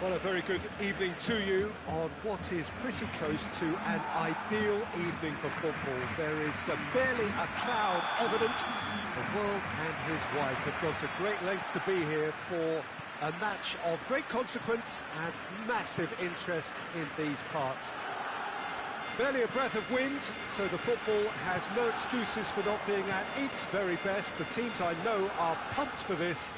Well, a very good evening to you on what is pretty close to an ideal evening for football. There is barely a cloud evident. The world and his wife have gone to great lengths to be here for a match of great consequence and massive interest in these parts. Barely a breath of wind, so the football has no excuses for not being at its very best. The teams I know are pumped for this.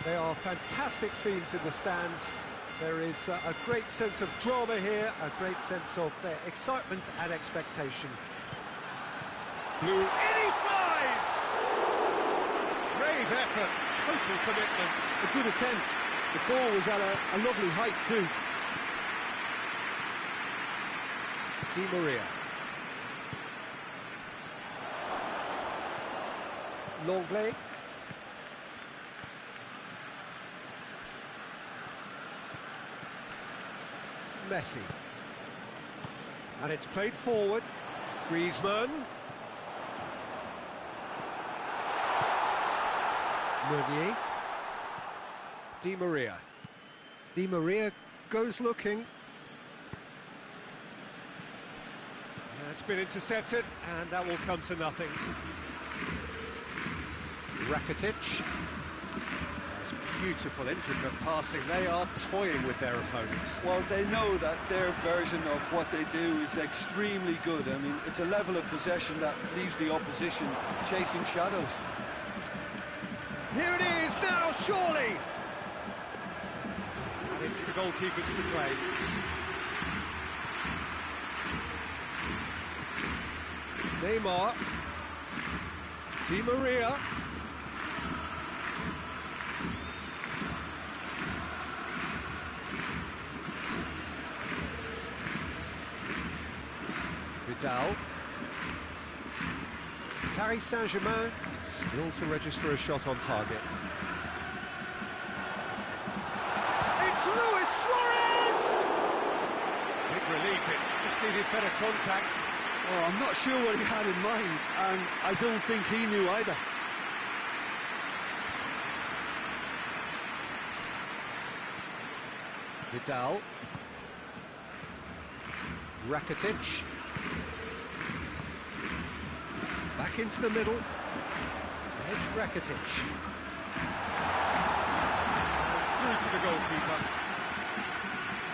There are fantastic scenes in the stands. There is a great sense of drama here, a great sense of excitement and expectation. Blue, in he flies! Brave effort, total commitment. A good attempt. The ball was at a lovely height too. Di Maria. Longley. Messi. And it's played forward. Griezmann. Meunier. Di Maria. Di Maria goes looking. It's been intercepted, and that will come to nothing. Rakitic. Beautiful, intricate passing. They are toying with their opponents. Well, they know that their version of what they do is extremely good. I mean, it's a level of possession that leaves the opposition chasing shadows. Here it is now, surely! And it's the goalkeepers to play. Neymar. Di Maria. Vidal. Paris Saint-Germain still to register a shot on target. It's Luis Suarez! Big relief, it just needed better contact. Oh, I'm not sure what he had in mind, and I don't think he knew either. Vidal. Rakitic. Back into the middle. And it's Rakitic. Through to the goalkeeper.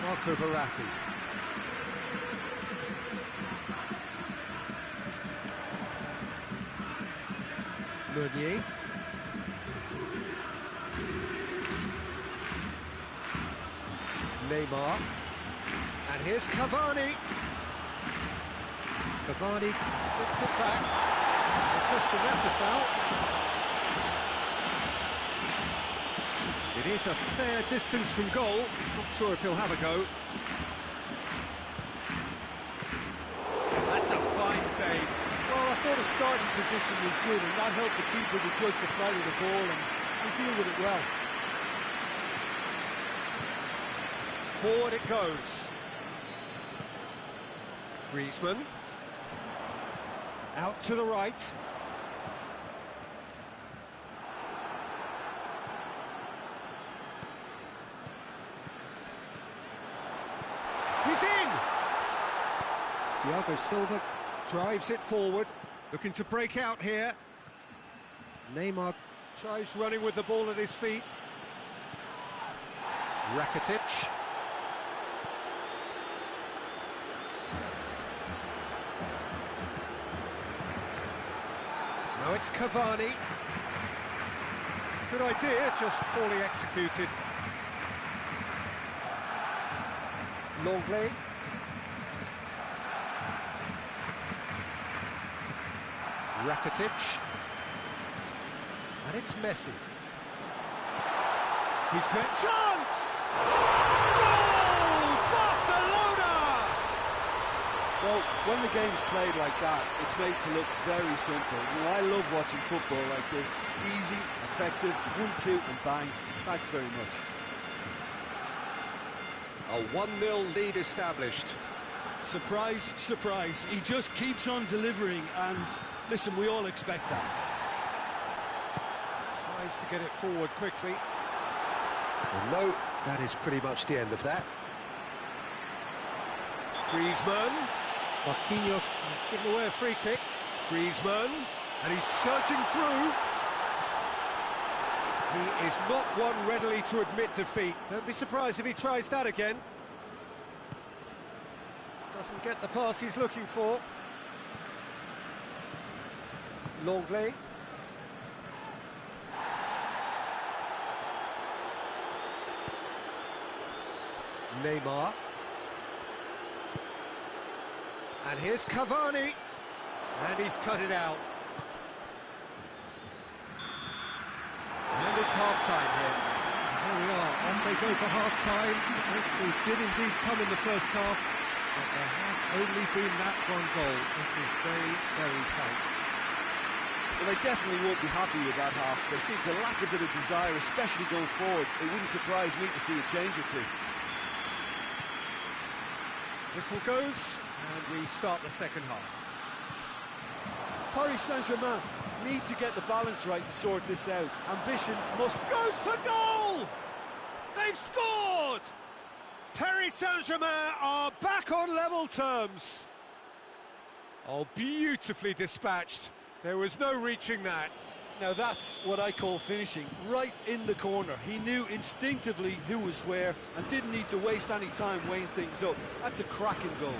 Marco Verratti. Meunier. Neymar. And here's Cavani. Cavani gets it back. No question, that's a foul. It is a fair distance from goal. Not sure if he'll have a go. That's a fine save. Well, I thought his starting position was good, and that helped the keeper to judge the flight of the ball and deal with it well. Forward it goes. Griezmann. Out to the right. He's in! Thiago Silva drives it forward, looking to break out here. Neymar tries running with the ball at his feet. Rakitic. Now it's Cavani. Good idea, just poorly executed. Longley. Rakitic. And it's Messi. He's there. Chance! Goal! Barcelona! Well, when the game's played like that, it's made to look very simple. You know, I love watching football like this. Easy, effective, 1-2 and bang. Thanks very much. A 1-0 lead established. Surprise, surprise. He just keeps on delivering, and listen, we all expect that. Tries to get it forward quickly. And no That is pretty much the end of that. Griezmann. Marquinhos has given away a free kick. Griezmann. And he's surging through. He is not one readily to admit defeat. Don't be surprised if he tries that again. Doesn't get the pass he's looking for. Longley. Neymar. And here's Cavani. And he's cut it out. And it's half-time here. Here we are, off they go for half-time. We did indeed come in the first half, but there has only been that one goal. It is very, very tight. Well, they definitely won't be happy with that half. They seem to lack a bit of desire, especially going forward. It wouldn't surprise me to see a change or two. Whistle goes, and we start the second half. Paris Saint-Germain need to get the balance right to sort this out. Ambition must... Goes for goal! They've scored! Paris Saint-Germain are back on level terms. Oh, beautifully dispatched. There was no reaching that. Now that's what I call finishing, right in the corner. He knew instinctively who was where and didn't need to waste any time weighing things up. That's a cracking goal.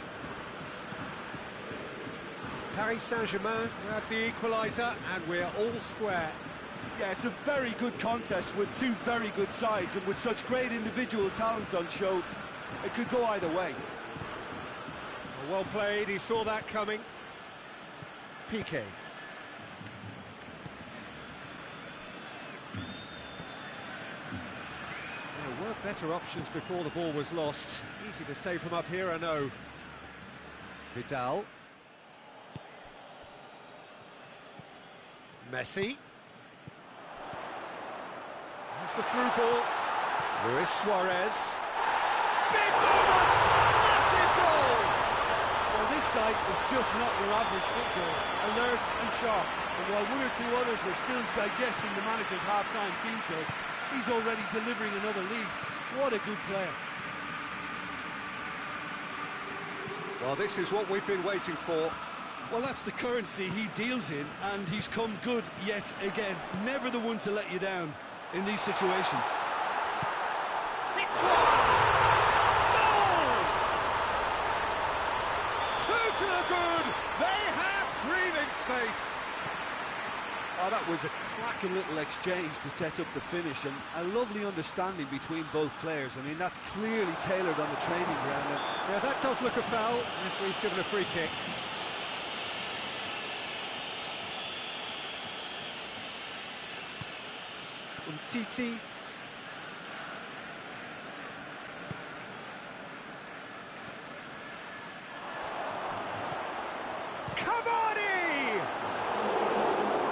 Paris Saint-Germain grabbed the equaliser and we're all square. Yeah, it's a very good contest with two very good sides, and with such great individual talent on show, it could go either way. Well played, he saw that coming. Piqué. There were better options before the ball was lost. Easy to say from up here, I know. Vidal. Messi. There's the through ball. Luis Suarez. Big moment! Massive goal! Well, this guy is just not your average footballer. Alert and sharp. And while one or two others were still digesting the manager's half-time team talk, he's already delivering another lead. What a good player. Well, this is what we've been waiting for. Well, that's the currency he deals in, and he's come good yet again. Never the one to let you down in these situations. It's one! Goal! Two to the good! They have breathing space! Oh, that was a cracking little exchange to set up the finish, and a lovely understanding between both players. I mean, that's clearly tailored on the training ground. And yeah, that does look a foul. Referee's given a free kick. Titi. Cavani!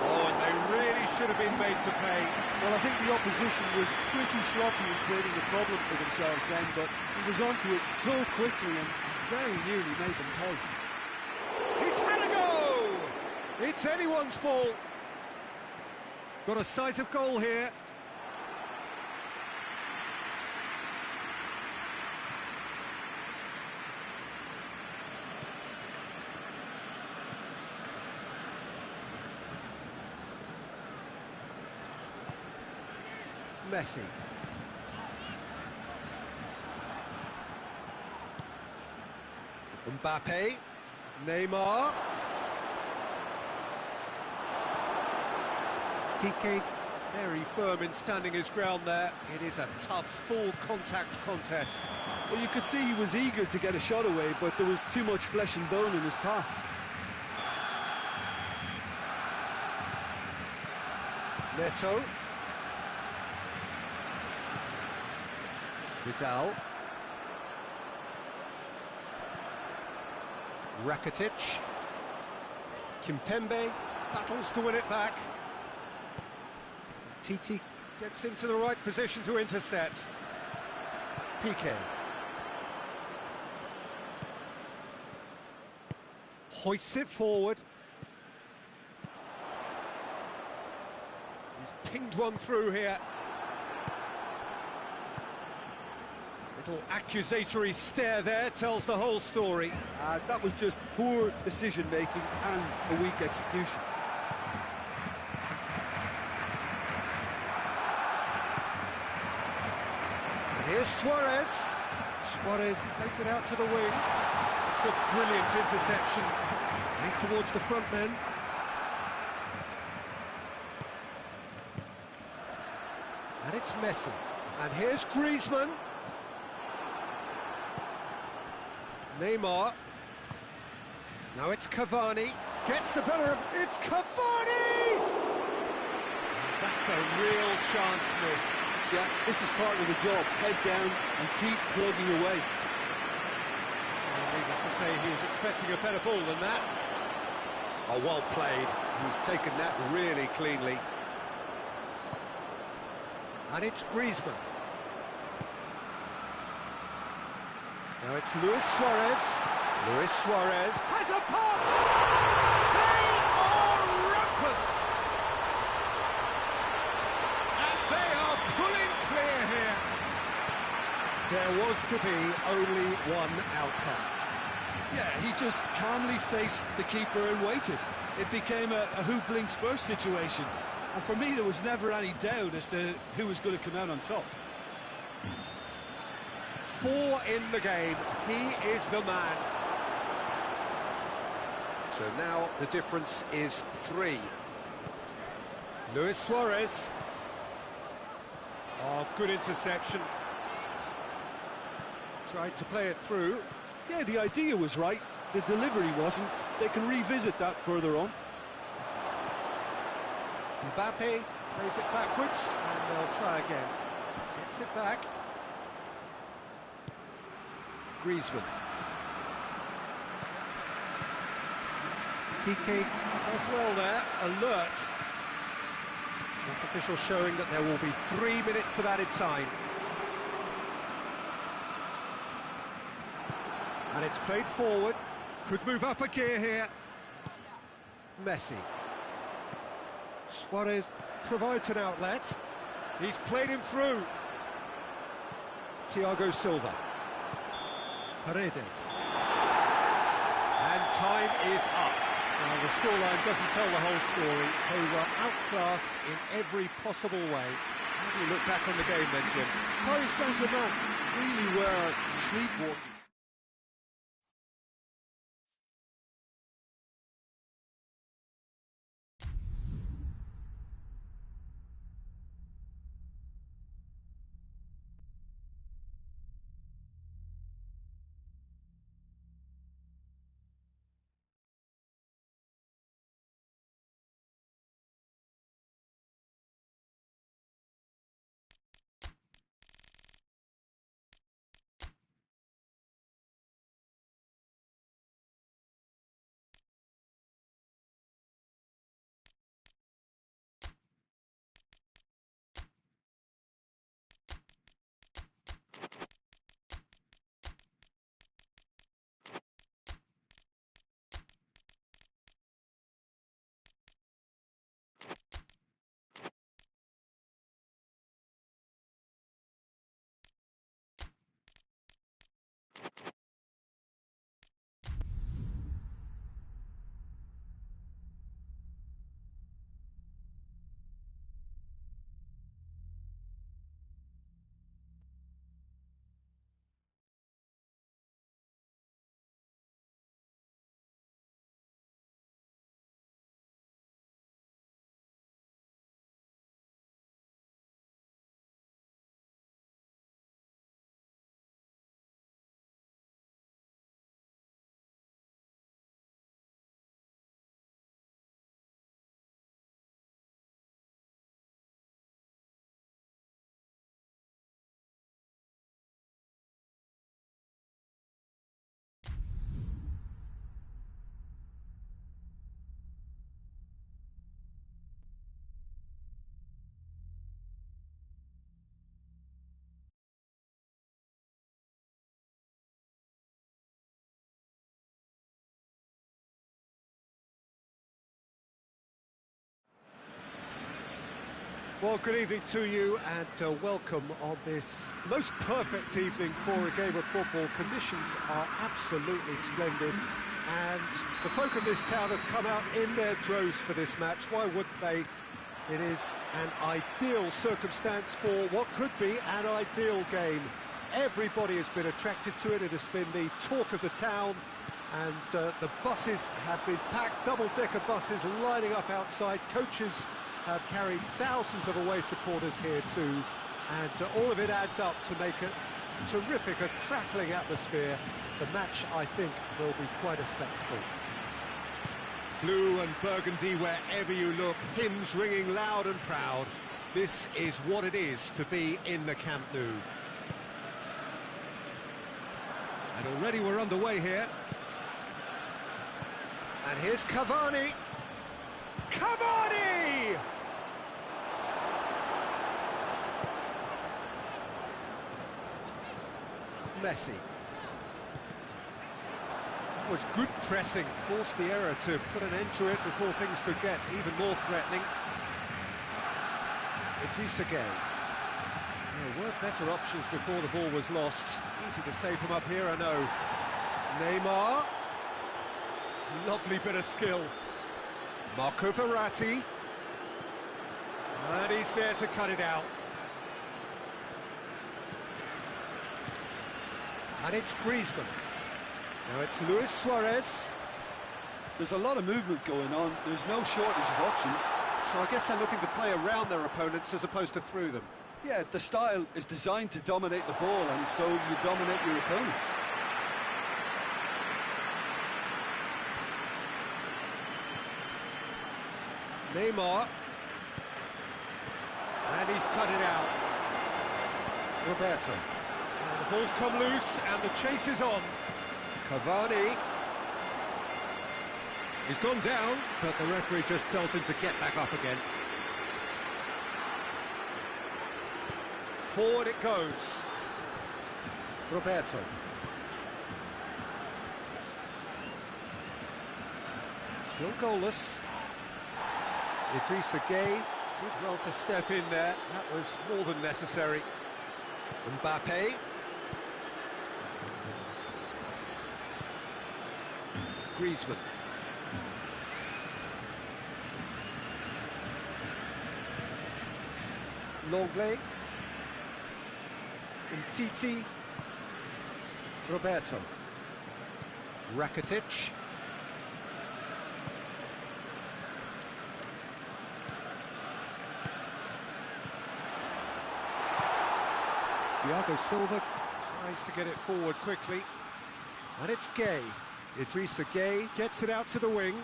Oh, and they really should have been made to pay. well, I think the opposition was pretty sloppy in creating a problem for themselves then, but he was onto it so quickly and very nearly made them pay. He's had a go! It's anyone's ball. Got a sight of goal here. Messi. Mbappe. Neymar. Piqué very firm in standing his ground there. It is a tough, full contact contest. Well, you could see he was eager to get a shot away, but there was too much flesh and bone in his path. Neto. Vidal. Rakitic. Kimpembe battles to win it back. Titi gets into the right position to intercept. Piqué. Hoists it forward. He's pinged one through here. Little accusatory stare there tells the whole story. That was just poor decision-making and a weak execution. And here's Suarez. Suarez plays it out to the wing. It's a brilliant interception. Aimed towards the front men. And it's Messi. And here's Griezmann. Neymar. Now it's Cavani. Gets the better of... It's Cavani! That's a real chance missed. Yeah, this is part of the job. Head down and keep plugging away. Needless to say, he was expecting a better ball than that. Oh, well played. He's taken that really cleanly. And it's Griezmann. Now it's Luis Suarez. Luis Suarez has a pop! They are rampant! And they are pulling clear here. There was to be only one outcome. Yeah, he just calmly faced the keeper and waited. It became a who blinks first situation. And for me, there was never any doubt as to who was going to come out on top. 4 in the game. He is the man. So now the difference is 3. Luis Suarez. Oh, good interception. Tried to play it through. Yeah, the idea was right. The delivery wasn't. They can revisit that further on. Mbappe plays it backwards, and they'll try again. Gets it back. Griezmann. Kike as well there, alert. Fourth official showing that there will be 3 minutes of added time. And it's played forward. Could move up a gear here. Messi. Suarez provides an outlet. He's played him through. Thiago Silva. Paredes. And time is up. Now, the scoreline doesn't tell the whole story. They were outclassed in every possible way. How do you look back on the game then, Jim? Paris Saint-Germain really were sleepwalking. Well, good evening to you and welcome on this most perfect evening for a game of football. Conditions are absolutely splendid and the folk of this town have come out in their droves for this match. Why wouldn't they? It is an ideal circumstance for what could be an ideal game. Everybody has been attracted to it. It has been the talk of the town and the buses have been packed, double-decker buses lining up outside. Coaches have carried thousands of away supporters here too, and all of it adds up to make a terrific, a crackling atmosphere. The match, I think, will be quite a spectacle. Blue and burgundy wherever you look, hymns ringing loud and proud. This is what it is to be in the Camp Nou. And already we're underway here. And here's Cavani. Cavani! Messi. That was good pressing, forced the error to put an end to it before things could get even more threatening. Idrissa Gueye. There were better options before the ball was lost. Easy to say from up here, I know. Neymar. Lovely bit of skill. Marco Verratti. And he's there to cut it out. And it's Griezmann. Now it's Luis Suarez. There's a lot of movement going on. There's no shortage of options. So I guess they're looking to play around their opponents as opposed to through them. Yeah, the style is designed to dominate the ball, and so you dominate your opponents. Neymar. And he's cut it out. Roberto. And the ball's come loose and the chase is on. Cavani. He's gone down, but the referee just tells him to get back up again. Forward it goes. Roberto. Still goalless. Idrissa Gueye did well to step in there. That was more than necessary. Mbappe. Griezmann. Longley. Umtiti. Roberto. Rakitic. Thiago Silva tries to get it forward quickly. And it's Gueye. Idrissa Gueye gets it out to the wing.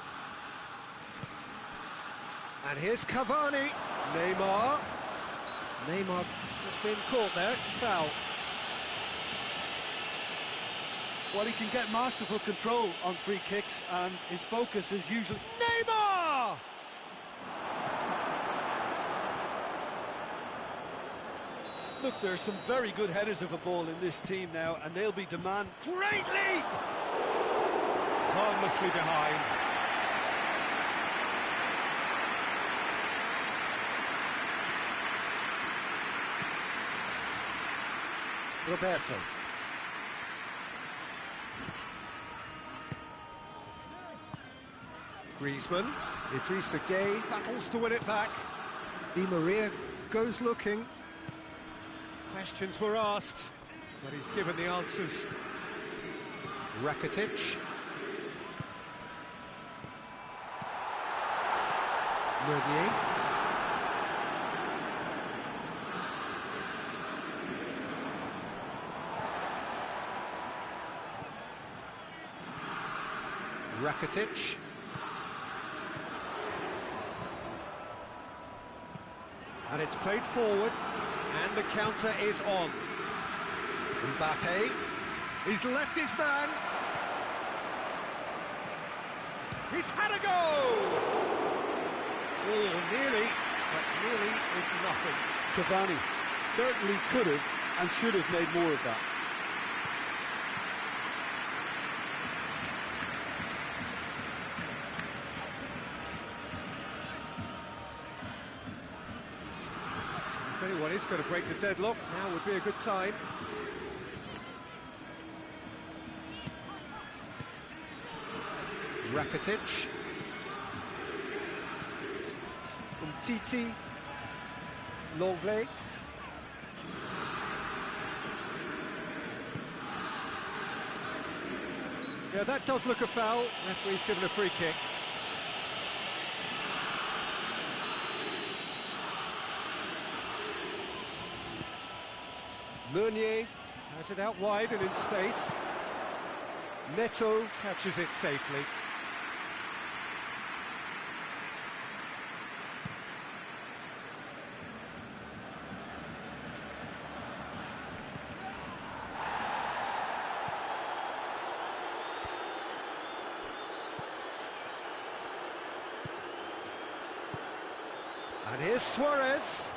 And here's Cavani. Neymar. Neymar has been caught there, it's a foul. Well, he can get masterful control on free kicks, and his focus is usually... Neymar! Look, there are some very good headers of a ball in this team now, and they'll be demand... Great leap! Harmlessly behind. Roberto. Griezmann. Idrissa Gueye battles to win it back. Di Maria goes looking. Questions were asked, but he's given the answers. Rakitic. Meunier. Rakitic. And it's played forward, and the counter is on. Mbappe. He's left his man. He's had a go! Oh, nearly, but nearly is nothing. Cavani certainly could have and should have made more of that. If anyone is going to break the deadlock, now would be a good time. Rakitic. Umtiti. Longley. Yeah, that does look a foul. Referee's given a free kick. Meunier has it out wide and in space. Neto catches it safely. And here's Suarez.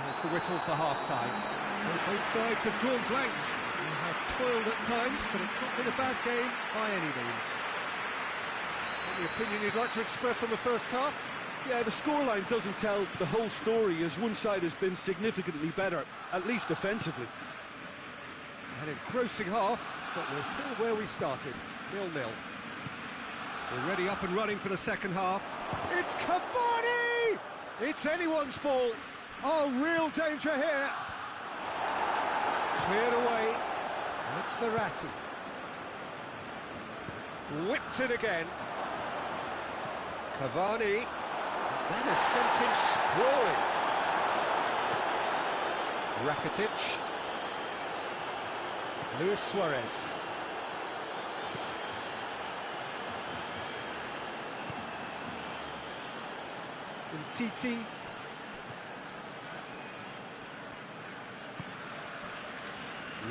There's the whistle for half-time. So both sides have drawn blanks. They have toiled at times, but it's not been a bad game by any means. Any opinion you'd like to express on the first half? Yeah, the scoreline doesn't tell the whole story, as one side has been significantly better, at least defensively. An engrossing half, but we're still where we started, 0-0. Already up and running for the second half. It's Cavani! It's anyone's ball. Oh, real danger here. Cleared away. It's Verratti. Whipped it again. Cavani. That has sent him sprawling. Rakitic. Luis Suarez. Umtiti.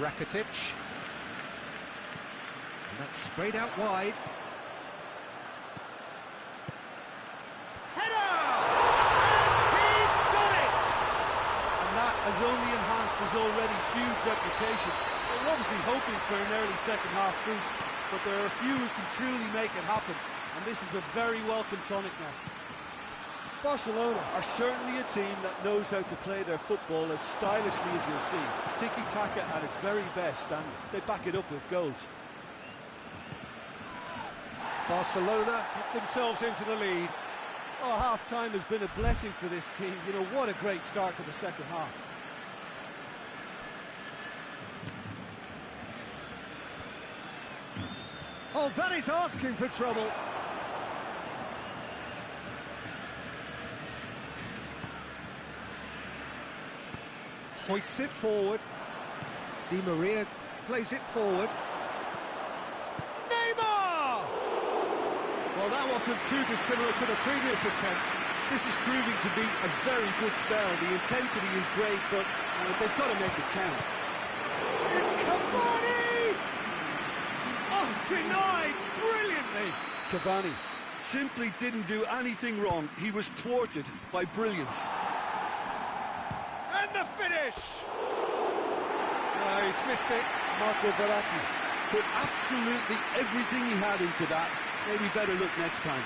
Rakitic. And that's sprayed out wide. Header! And he's done it! And that has only enhanced his already huge reputation. They're obviously hoping for an early second-half boost, but there are a few who can truly make it happen, and this is a very welcome tonic now. Barcelona are certainly a team that knows how to play their football as stylishly as you'll see. Tiki-taka at its very best, and they back it up with goals. Barcelona put themselves into the lead. Oh, half-time has been a blessing for this team. You know, what a great start to the second half. Oh, that is asking for trouble. Hoists it forward. Di Maria plays it forward. Neymar! Well, that wasn't too dissimilar to the previous attempt. This is proving to be a very good spell. The intensity is great, but they've got to make it count. It's Cavani! Oh, denied brilliantly. Cavani simply didn't do anything wrong. He was thwarted by brilliance. And the finish! Oh, he's missed it. Marco Verratti put absolutely everything he had into that. Maybe better look next time.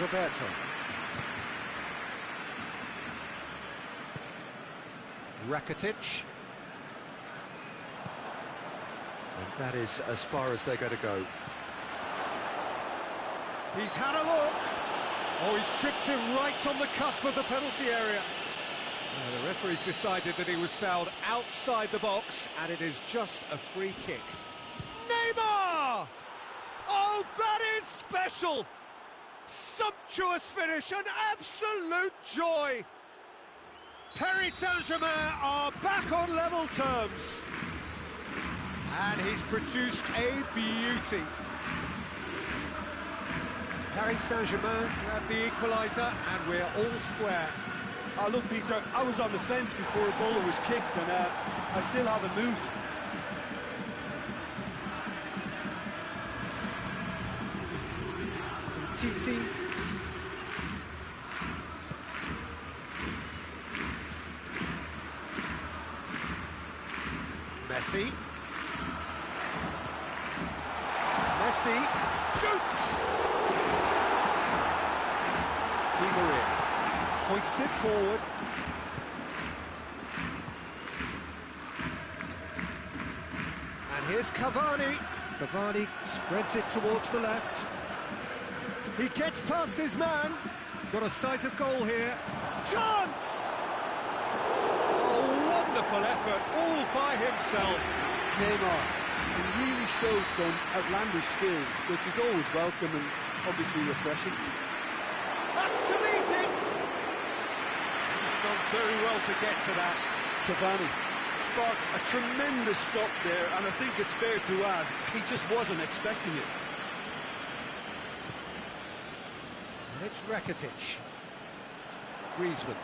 Roberto. Rakitic. And that is as far as they're going to go. He's had a look. Oh, he's chipped him right on the cusp of the penalty area. The referee's decided that he was fouled outside the box, and it is just a free kick. Neymar! Oh, that is special! Sumptuous finish, an absolute joy! Paris Saint-Germain are back on level terms. And he's produced a beauty. Paris Saint-Germain grab the equaliser, and we're all square. Look, Peter, I was on the fence before a ball was kicked, and I still haven't moved. Titi. Messi. Messi shoots! Gets it forward. And here's Cavani. Cavani spreads it towards the left. He gets past his man. Got a sight of goal here. Chance! Oh, wonderful effort, all by himself. Neymar can really show some outlandish skills, which is always welcome and obviously refreshing. Up to meet it! He's done very well to get to that. Cavani sparked a tremendous stop there, and I think it's fair to add, he just wasn't expecting it. And it's Rakitic. Griezmann.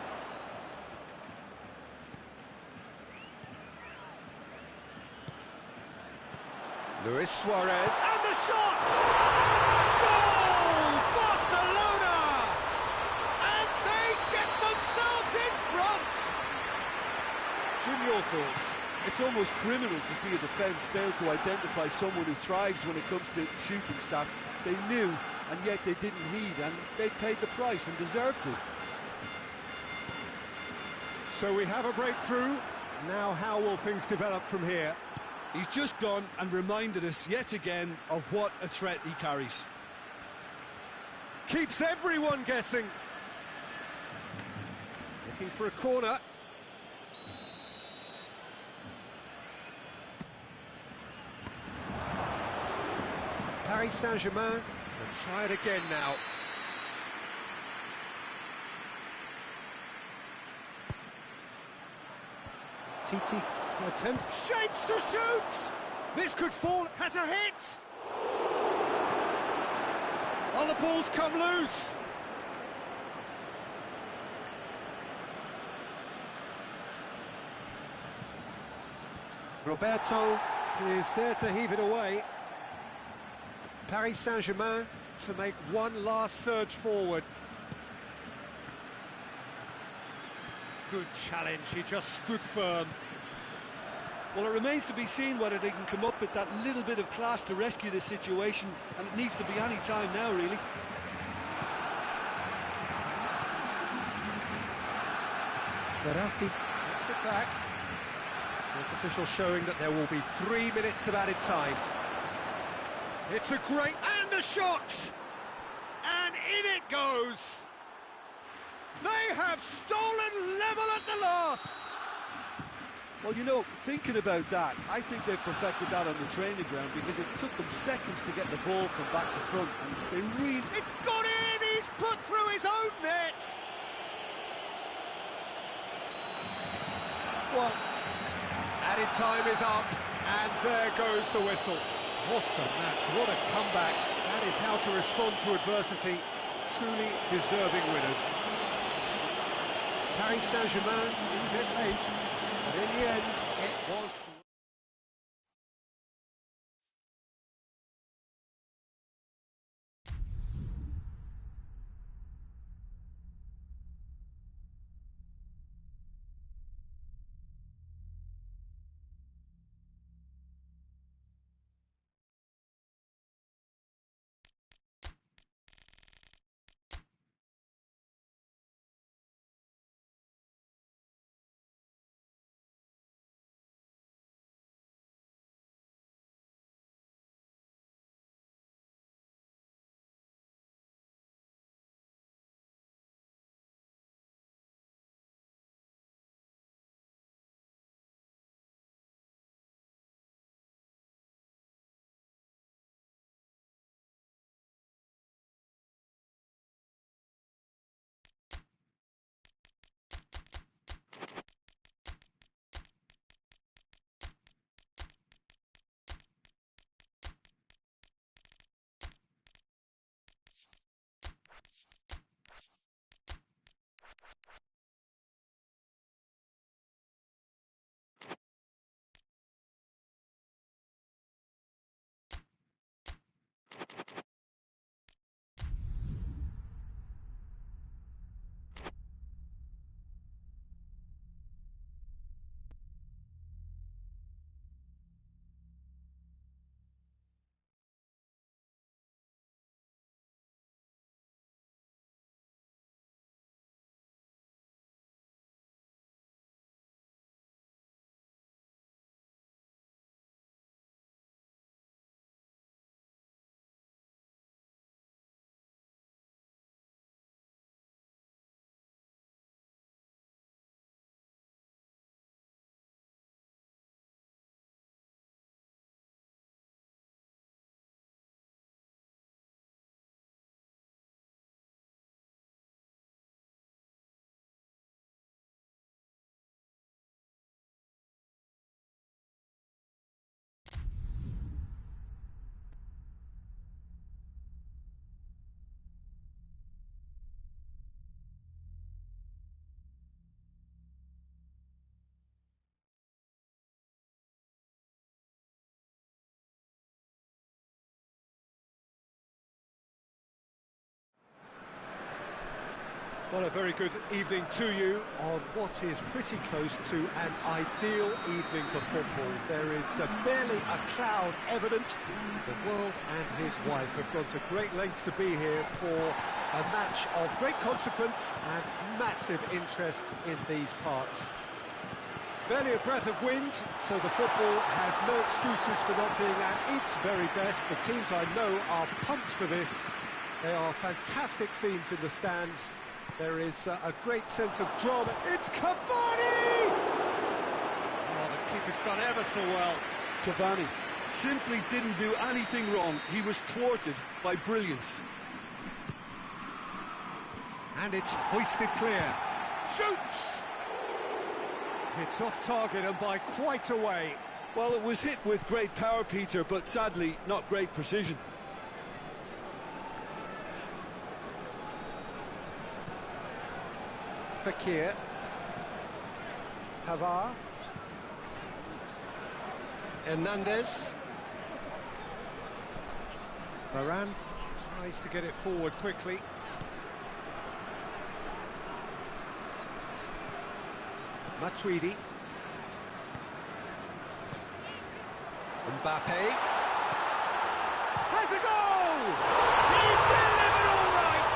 Luis Suarez, and the shot! Goal! Barcelona! And they get themselves in front! Jim, your thoughts? It's almost criminal to see a defence fail to identify someone who thrives when it comes to shooting stats. They knew, and yet they didn't heed, and they've paid the price and deserve to. So we have a breakthrough. Now how will things develop from here? He's just gone and reminded us yet again of what a threat he carries. Keeps everyone guessing. Looking for a corner. Paris Saint-Germain will try it again now. Titi attempts, shapes to shoot! This could fall, has a hit! Oh, the ball's come loose! Roberto is there to heave it away. Paris Saint-Germain to make one last surge forward. Good challenge, he just stood firm. Well, it remains to be seen whether they can come up with that little bit of class to rescue this situation, and it needs to be any time now, really. Verratti gets it back. Sports official showing that there will be 3 minutes of added time. It's a great... and a shot! And in it goes! They have stolen level at the last! Well, you know, thinking about that, I think they've perfected that on the training ground because it took them seconds to get the ball from back to front, and they really... It's got in! He's put through his own net! Well, added time is up, and there goes the whistle. What a match, what a comeback. That is how to respond to adversity. Truly deserving winners. Paris Saint-Germain, a bit late, but in the end, it was... Well, a very good evening to you on what is pretty close to an ideal evening for football. There is barely a cloud evident. The world and his wife have gone to great lengths to be here for a match of great consequence and massive interest in these parts. Barely a breath of wind, so the football has no excuses for not being at its very best. The teams I know are pumped for this. They are fantastic scenes in the stands. There is a great sense of drama. It's Cavani! Oh, the keeper's done ever so well. Cavani simply didn't do anything wrong. He was thwarted by brilliance. And it's hoisted clear. Shoots! It's off target and by quite a way. Well, it was hit with great power, Peter, but sadly not great precision. Fakir. Pavard. Hernandez. Varane tries to get it forward quickly. Matuidi. Mbappe. Has a goal! He's delivered all right!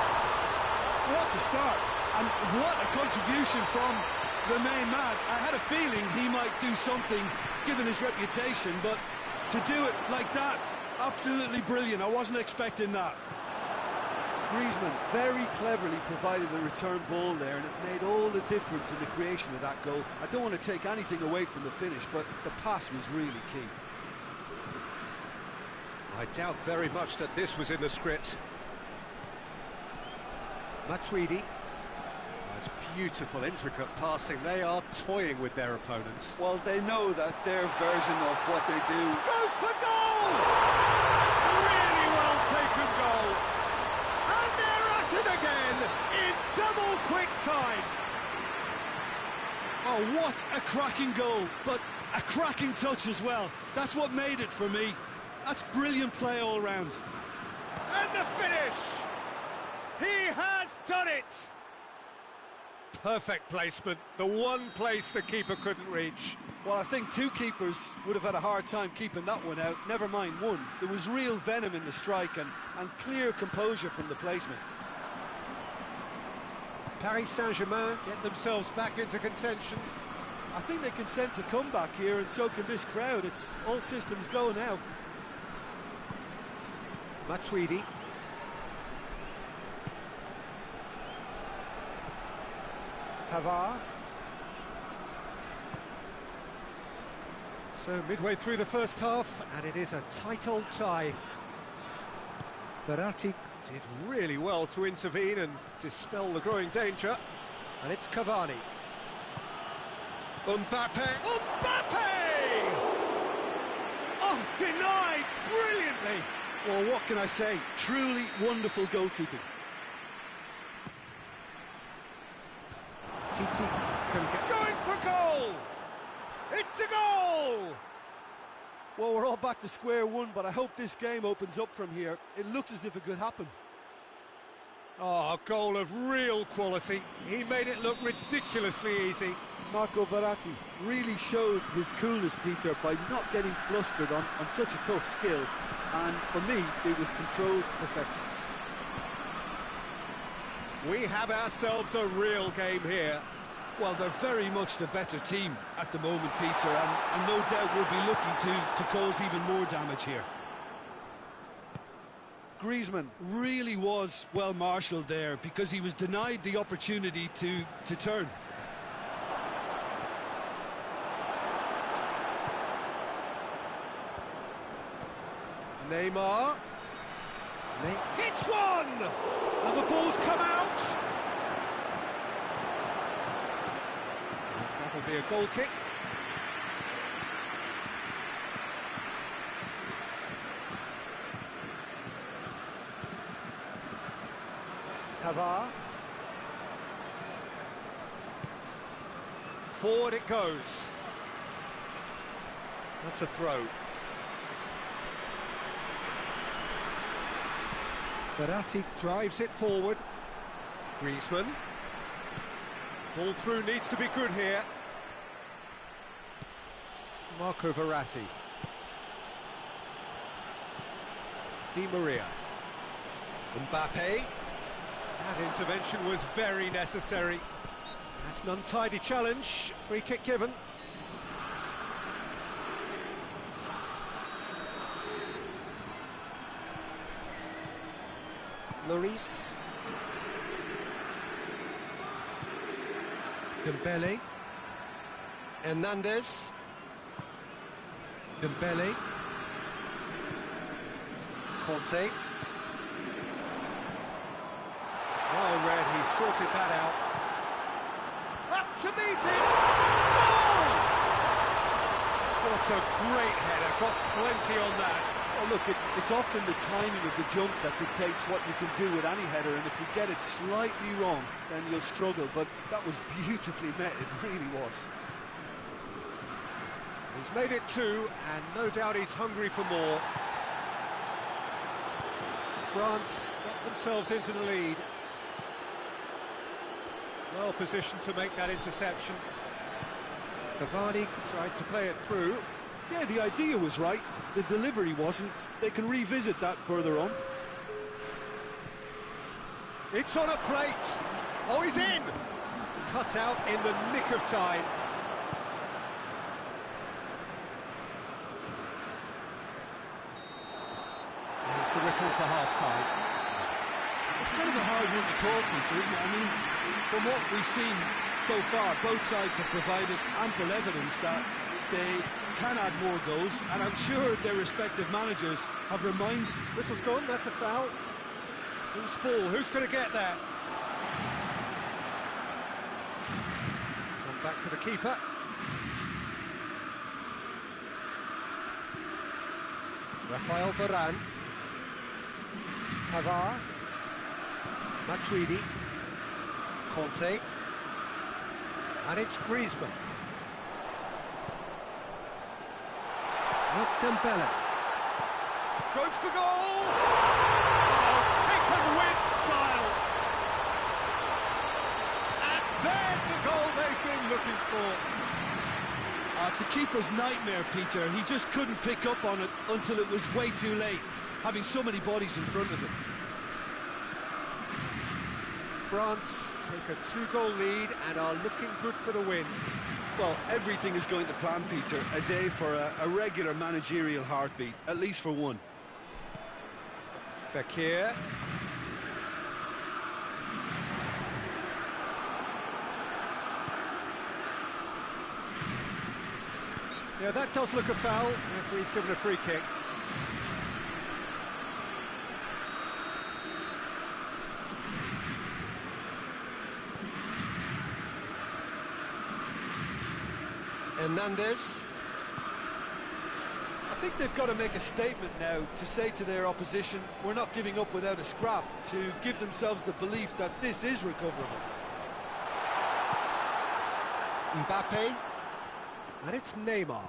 What a start, and what a contribution from the main man. I had a feeling he might do something, given his reputation, but to do it like that, absolutely brilliant. I wasn't expecting that. Griezmann very cleverly provided the return ball there, and it made all the difference in the creation of that goal. I don't want to take anything away from the finish, but the pass was really key. I doubt very much that this was in the script. Matuidi. It's beautiful, intricate passing. They are toying with their opponents. Well, they know that their version of what they do... Goes for goal! Really well taken goal. And they're at it again in double quick time. Oh, what a cracking goal, but a cracking touch as well. That's what made it for me. That's brilliant play all round. And the finish! He has done it! Perfect placement, the one place the keeper couldn't reach. Well, I think two keepers would have had a hard time keeping that one out, never mind one. There was real venom in the strike and clear composure from the placement. Paris Saint-Germain get themselves back into contention. I think they can sense a comeback here, and so can this crowd. It's all systems go now. Matuidi. Pavard. So midway through the first half, and it is a tight old tie. Verratti did really well to intervene and dispel the growing danger. And it's Cavani. Mbappe. Mbappe! Oh, denied brilliantly. Well, what can I say? Truly wonderful goalkeeping. Titi can get... Going for goal! It's a goal! Well, we're all back to square one, but I hope this game opens up from here. It looks as if it could happen. Oh, a goal of real quality. He made it look ridiculously easy. Marco Verratti really showed his coolness, Peter, by not getting flustered on such a tough skill. And for me, it was controlled perfection. We have ourselves a real game here. Well, they're very much the better team at the moment, Peter, and no doubt will be looking to cause even more damage here. Griezmann really was well marshalled there because he was denied the opportunity to turn. Neymar. Hits one! And the ball's come out. That'll be a goal kick. Pavard. Forward it goes. That's a throw. Verratti drives it forward. Griezmann. Ball through needs to be good here. Marco Verratti. Di Maria. Mbappe. That intervention was very necessary. That's an untidy challenge. Free kick given. Lloris. Dembele. Hernandez. Dembele. Conte. Well read, he sorted that out. Up to meet it! Goal! What a great header, got plenty on that. Oh, look, it's often the timing of the jump that dictates what you can do with any header, and if you get it slightly wrong, then you'll struggle, but that was beautifully met, it really was. He's made it 2, and no doubt he's hungry for more. France get themselves into the lead. Well positioned to make that interception. Cavani tried to play it through. Yeah, the idea was right, the delivery wasn't. They can revisit that further on. It's on a plate. Oh, he's in! Cut out in the nick of time. It's the whistle for half-time. It's kind of a hard one to call, Peter, isn't it? I mean, from what we've seen so far, both sides have provided ample evidence that they can add more goals, and I'm sure their respective managers have reminded... Whistle's gone, that's a foul. Who's ball? Who's going to get that? Come back to the keeper. Rafael Varane. Pavard. Matuidi. Conte. And it's Griezmann. That's Dembele. Goes for goal! Oh, taken with style! And there's the goal they've been looking for. It's a keeper's nightmare, Peter. He just couldn't pick up on it until it was way too late, having so many bodies in front of him. France take a 2-goal lead and are looking good for the win. Well, everything is going to plan, Peter. A day for a regular managerial heartbeat, at least for one. Fekir. Yeah, that does look a foul. The referee's given a free kick. Hernandez. I think they've got to make a statement now to say to their opposition, we're not giving up without a scrap, to give themselves the belief that this is recoverable. Mbappe. And it's Neymar.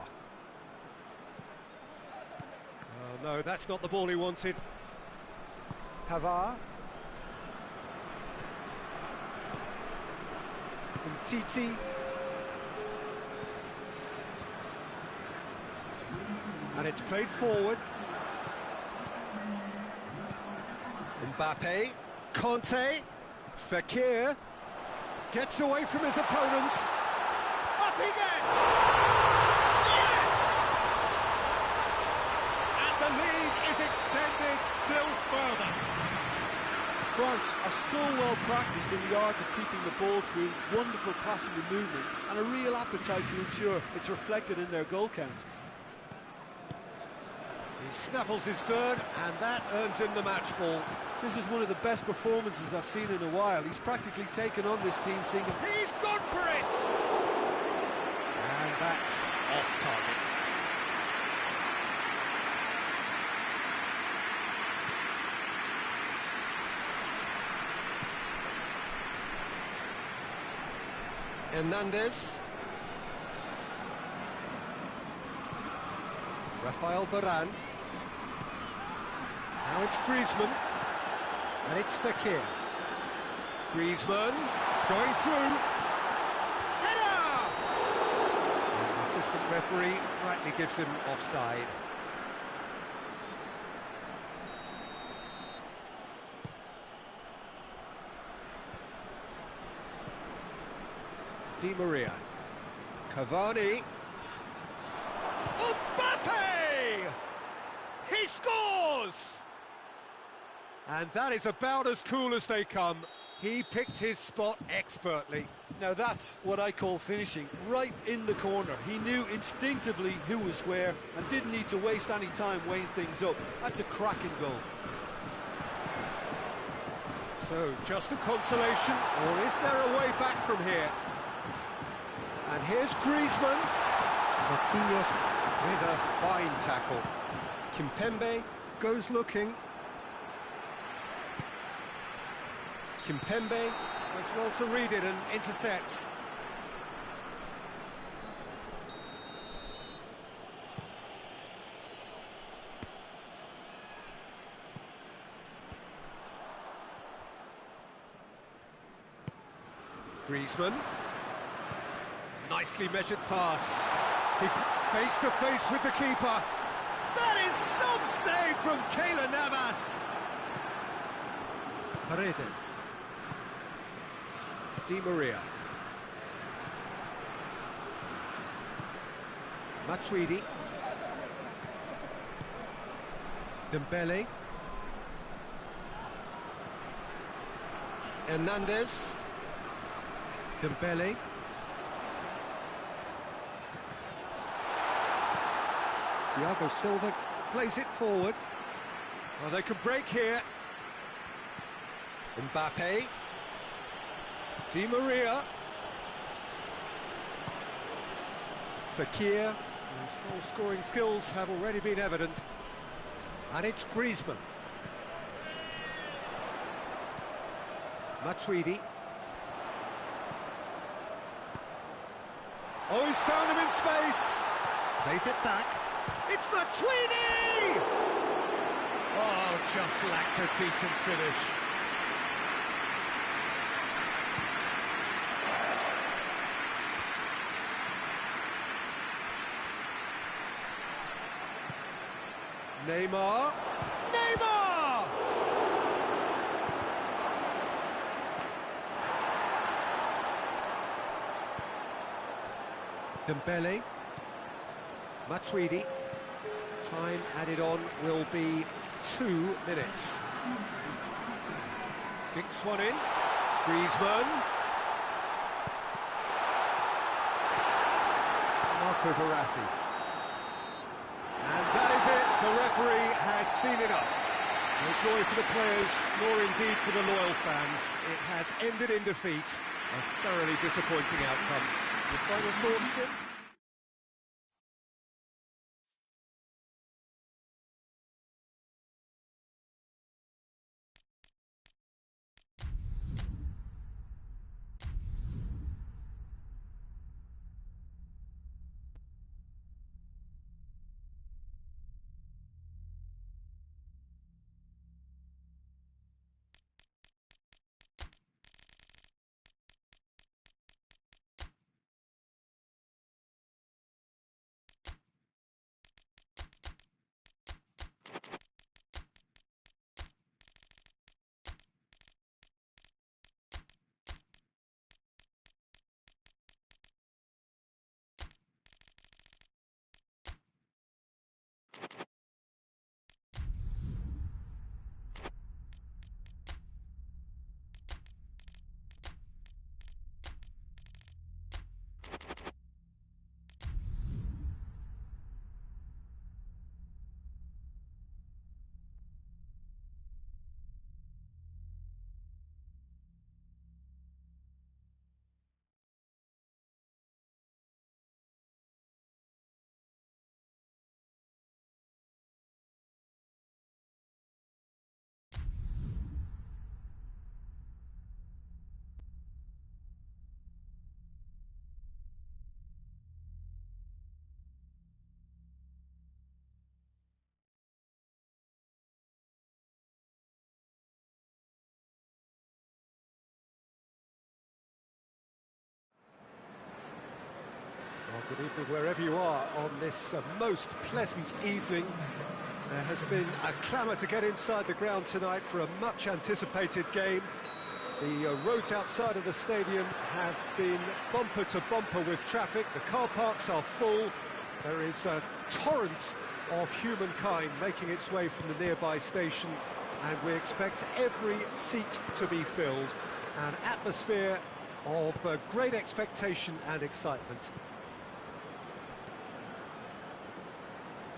Oh no, that's not the ball he wanted. Pavard. Titi. And it's played forward. Mbappe. Conte. Fekir. Gets away from his opponent. Up he gets! Yes! And the lead is extended still further. France are so well practiced in the art of keeping the ball through wonderful passing and movement, and a real appetite to ensure it's reflected in their goal count. He snaffles his third, and that earns him the match ball. This is one of the best performances I've seen in a while. He's practically taken on this team single. He's gone for it! And that's off target. Hernandez. Rafael Varane. Now it's Griezmann. And it's Fekir. Griezmann going through. Referee rightly gives him offside. Di Maria. Cavani. Mbappe! He scores! And that is about as cool as they come. He picked his spot expertly. Now that's what I call finishing, right in the corner. He knew instinctively who was where and didn't need to waste any time weighing things up. That's a cracking goal. So, just a consolation, or is there a way back from here? And here's Griezmann. Marquinhos with a fine tackle. Kimpembe goes looking. Kimpembe does well to read it and intercepts. Griezmann. Nicely measured pass. He face to face with the keeper. That is some save from Keylor Navas. Paredes. Di Maria. Matuidi. Dembele. Hernandez. Dembele. Thiago Silva plays it forward. Well, they could break here. Mbappe. Di Maria. Fekir, whose goal-scoring skills have already been evident. And it's Griezmann. Matuidi. Oh, he's found him in space. Plays it back. It's Matuidi! Oh, just lacked a decent finish. Neymar. Neymar! Dembele. Matuidi. Time added on will be 2 minutes. Dinks one in. Griezmann. Marco Verratti. And that is it. The referee has seen enough. No joy for the players, nor indeed for the loyal fans. It has ended in defeat. A thoroughly disappointing outcome. Your final thoughts, Jim? Good evening wherever you are on this most pleasant evening. There has been a clamour to get inside the ground tonight for a much-anticipated game. The roads outside of the stadium have been bumper to bumper with traffic. The car parks are full. There is a torrent of humankind making its way from the nearby station, and we expect every seat to be filled. An atmosphere of great expectation and excitement.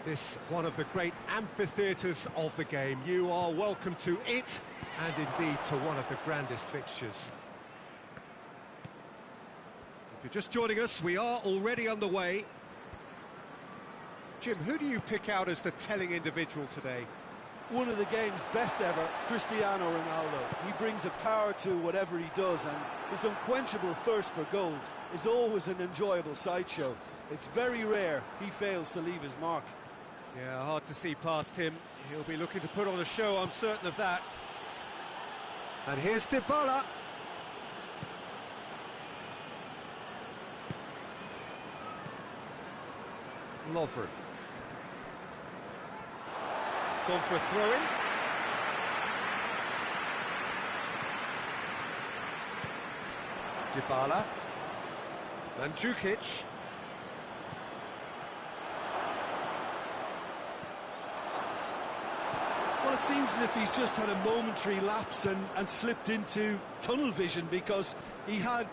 This one of the great amphitheatres of the game. You are welcome to it, and indeed to one of the grandest fixtures. If you're just joining us, we are already underway. Jim, who do you pick out as the telling individual today? One of the game's best ever, Cristiano Ronaldo. He brings a power to whatever he does, and his unquenchable thirst for goals is always an enjoyable sideshow. It's very rare he fails to leave his mark. Yeah, hard to see past him. He'll be looking to put on a show, I'm certain of that. And here's Dybala. Lovren. It's gone for a throw-in. Dybala. Mandzukic. Well, it seems as if he's just had a momentary lapse and slipped into tunnel vision, because he had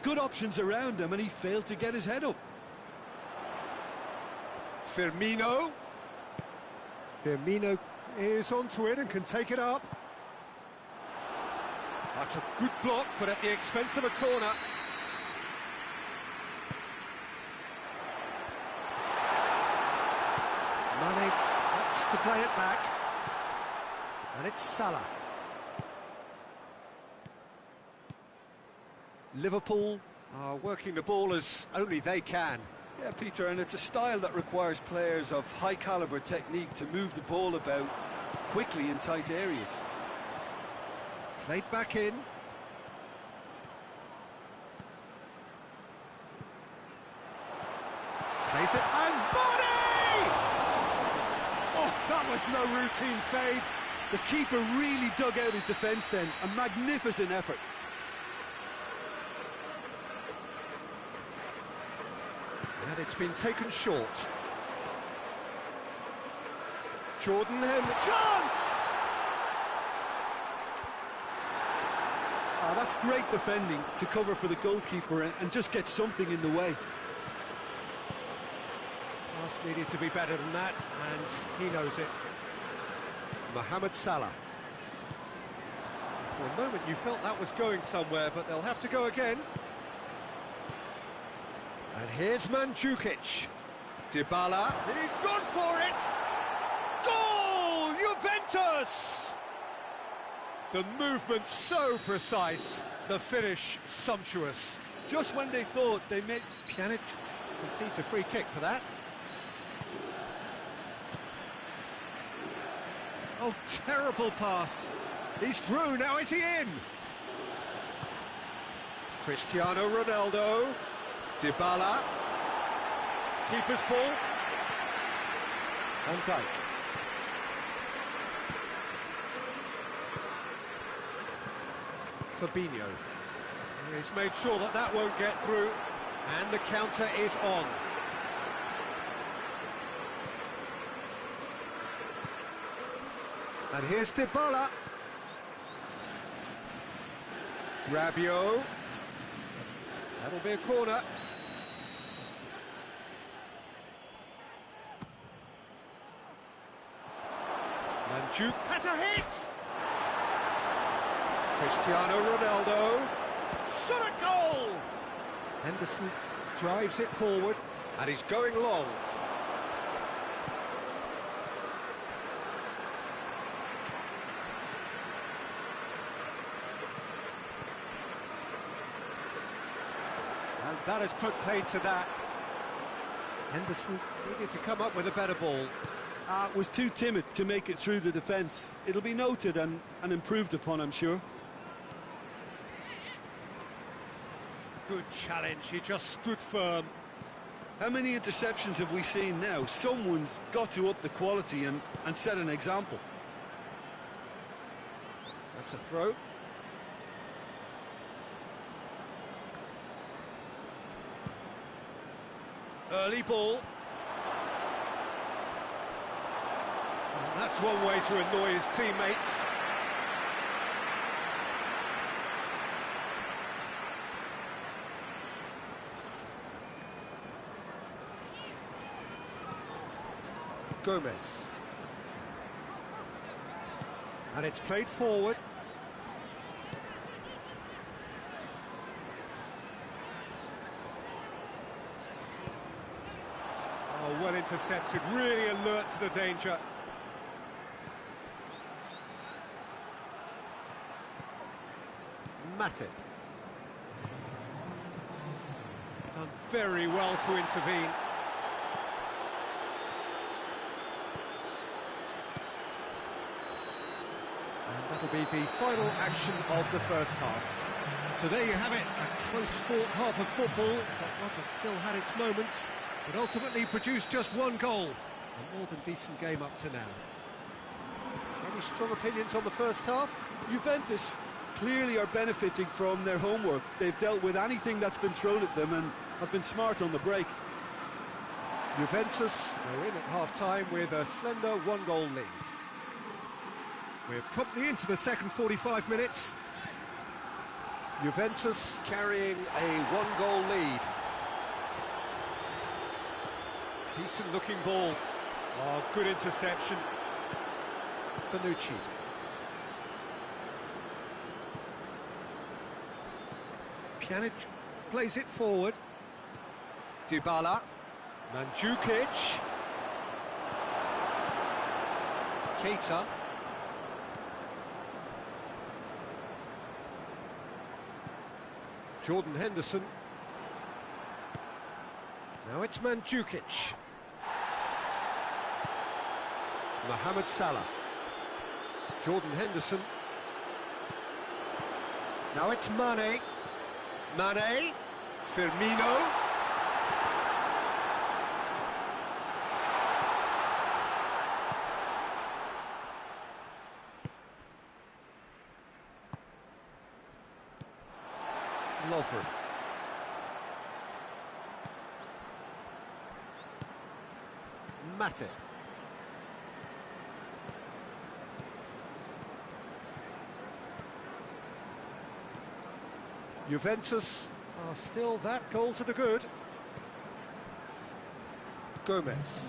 good options around him and he failed to get his head up. Firmino. Firmino is onto it and can take it up. That's a good block, but at the expense of a corner. Mane opts to play it back. And it's Salah. Liverpool are working the ball as only they can. Yeah, Peter, and it's a style that requires players of high-caliber technique to move the ball about quickly in tight areas. Played back in. Plays it, and body! Oh, that was no routine save. The keeper really dug out his defence then. A magnificent effort. And it's been taken short. Jordan Henderson. Chance! Ah, that's great defending to cover for the goalkeeper and just get something in the way. Pass needed to be better than that, and he knows it. Mohamed Salah. For a moment you felt that was going somewhere, but they'll have to go again. And here's Mandzukic. Dybala. He's gone for it! Goal! Juventus! The movement so precise, the finish sumptuous. Just when they thought they made... Pjanic concedes a free kick for that. Oh, terrible pass. He's through, now is he in? Cristiano Ronaldo. Dybala. Keeper's ball. Van Dijk. Fabinho. He's made sure that that won't get through. And the counter is on. And here's Dybala. Rabiot. That'll be a corner. Mandzukic has a hit! Cristiano Ronaldo. Shot a goal! Henderson drives it forward, and he's going long. And that has put paid to that. Henderson needed to come up with a better ball. Was too timid to make it through the defence. It'll be noted and improved upon, I'm sure. Good challenge, he just stood firm. How many interceptions have we seen now? Someone's got to up the quality and set an example. That's a throw. Early ball. And that's one way to annoy his teammates. Gomez. And it's played forward. Oh, well intercepted, really alert to the danger. Matip. Done very well to intervene. That'll be the final action of the first half. So there you have it, a close fought half of football, but one that still had its moments, but ultimately produced just one goal. A more than decent game up to now. Any strong opinions on the first half? Juventus clearly are benefiting from their homework. They've dealt with anything that's been thrown at them and have been smart on the break. Juventus are in at half-time with a slender one-goal lead. We're promptly into the second 45 minutes. Juventus carrying a one-goal lead. Decent-looking ball. Oh, good interception. Bonucci. Pjanic plays it forward. Dybala. Mandzukic. Keita. Jordan Henderson. Now it's Mandzukic. Mohamed Salah. Jordan Henderson. Now it's Mane. Mane. Firmino. Lovren. Matip. Juventus are still that goal to the good. Gomez.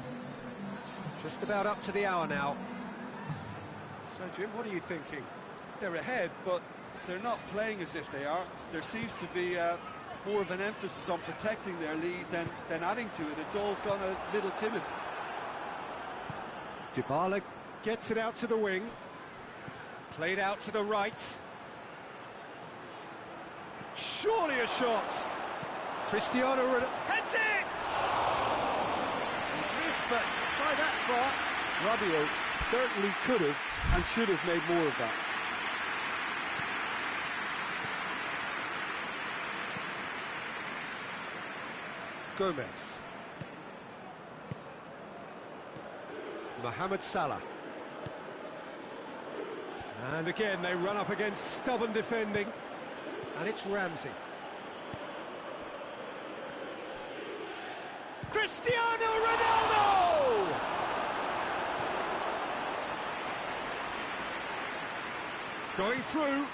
Just about up to the hour now. So, Jim, what are you thinking? They're ahead, but they're not playing as if they are. There seems to be more of an emphasis on protecting their lead than adding to it. It's all gone a little timid. Dybala gets it out to the wing. Played out to the right. Surely a shot. Cristiano Ronaldo heads it! He's missed, but by that far. Rabiot certainly could have and should have made more of that. Gomez. Mohamed Salah. And again they run up against stubborn defending. And it's Ramsey. Cristiano Ronaldo! Going through.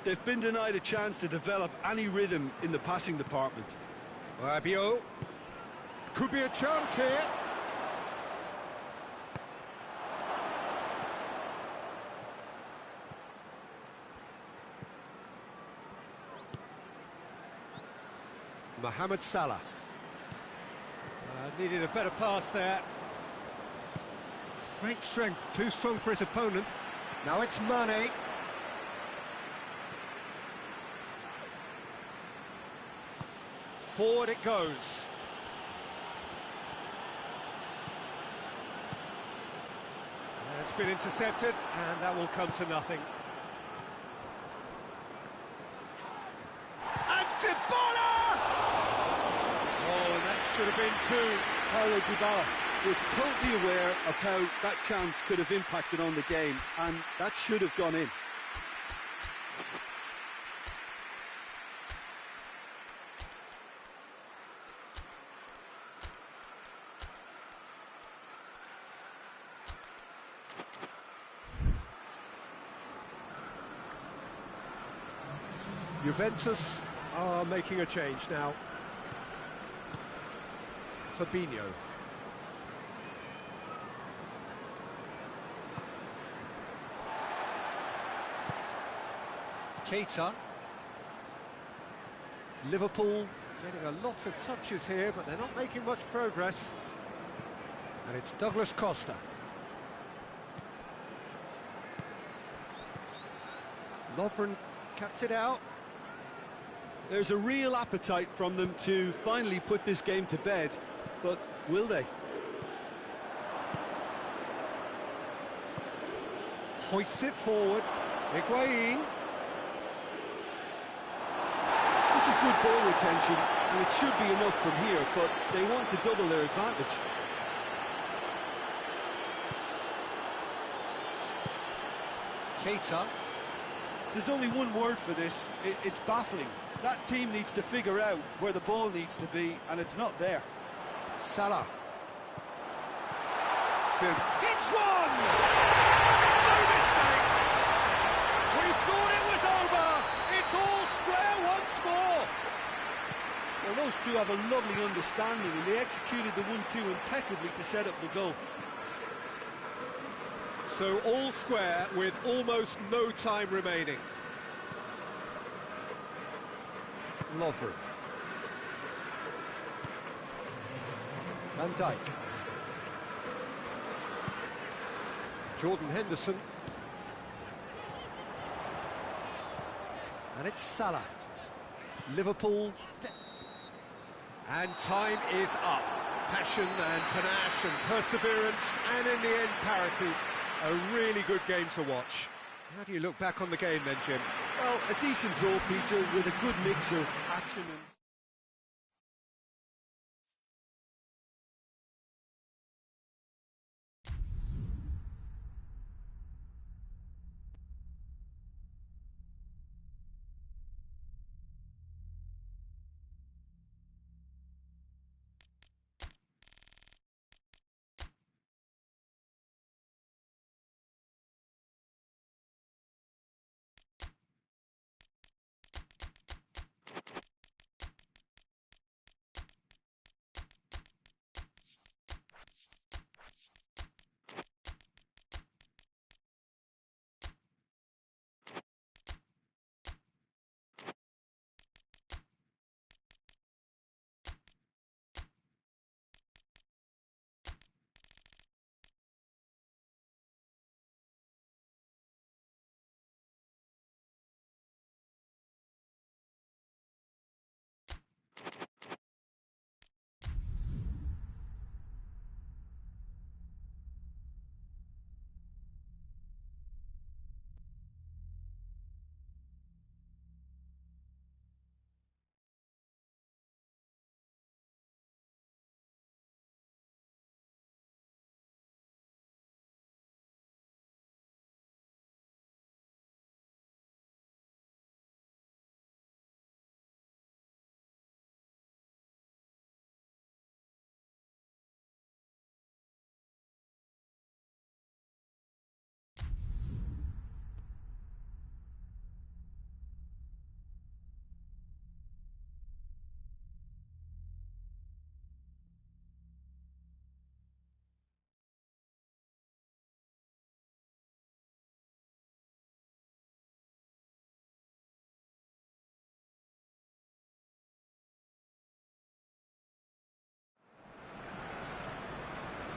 They've been denied a chance to develop any rhythm in the passing department. Rabiot. Could be a chance here. Mohamed Salah. Needed a better pass there. Great strength, too strong for his opponent. Now it's Mane. Forward it goes. It's been intercepted, and that will come to nothing. And into. Paulo Dybala was totally aware of how that chance could have impacted on the game, and that should have gone in. Juventus are making a change now. Fabinho. Keita. Liverpool getting a lot of touches here, but they're not making much progress. And it's Douglas Costa. Lovren cuts it out. There's a real appetite from them to finally put this game to bed, but will they? Hoists it forward. Higuain. This is good ball retention, and it should be enough from here, but they want to double their advantage. Keita. There's only one word for this, it's baffling. That team needs to figure out where the ball needs to be, and it's not there. Salah. Hits one! No mistake! We thought it was over! It's all square once more! Well, those two have a lovely understanding, and they executed the 1-2 impeccably to set up the goal. So all square with almost no time remaining. Lovren. Van Dijk. Jordan Henderson. And it's Salah. Liverpool. And time is up. Passion and panache and perseverance, and in the end parity. A really good game to watch. How do you look back on the game then, Jim? Well, a decent draw, Peter, with a good mix of action and...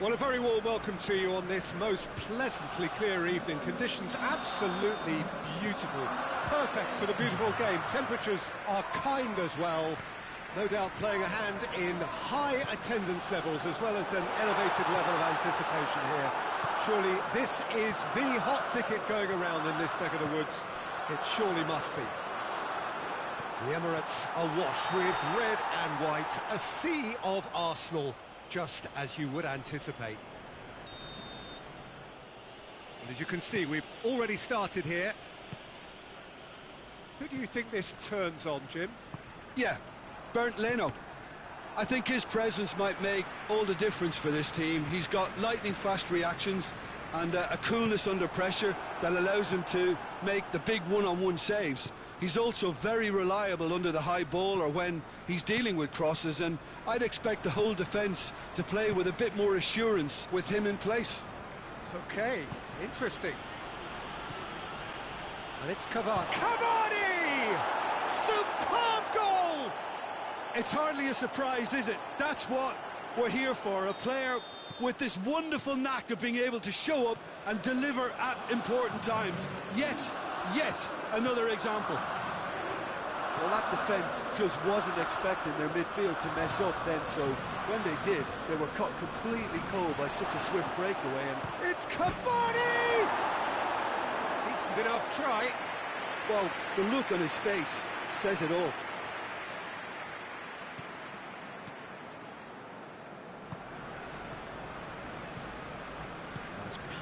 Well, a very warm welcome to you on this most pleasantly clear evening. Conditions absolutely beautiful. Perfect for the beautiful game. Temperatures are kind as well. No doubt playing a hand in high attendance levels as well as an elevated level of anticipation here. Surely this is the hot ticket going around in this neck of the woods. It surely must be. The Emirates awash with red and white, a sea of Arsenal, just as you would anticipate. And as you can see, we've already started here. Who do you think this turns on, Jim? Yeah, Bernd Leno. I think his presence might make all the difference for this team. He's got lightning-fast reactions and a coolness under pressure that allows him to make the big one-on-one saves. He's also very reliable under the high ball or when he's dealing with crosses, and I'd expect the whole defence to play with a bit more assurance with him in place. Okay, interesting. And it's Cavani! Superb goal! It's hardly a surprise, is it? That's what we're here for, a player with this wonderful knack of being able to show up and deliver at important times. Yet another example. Well, that defence just wasn't expecting their midfield to mess up then, so when they did, they were caught completely cold by such a swift breakaway, and It's Cavani! Decent enough try. well, the look on his face says it all.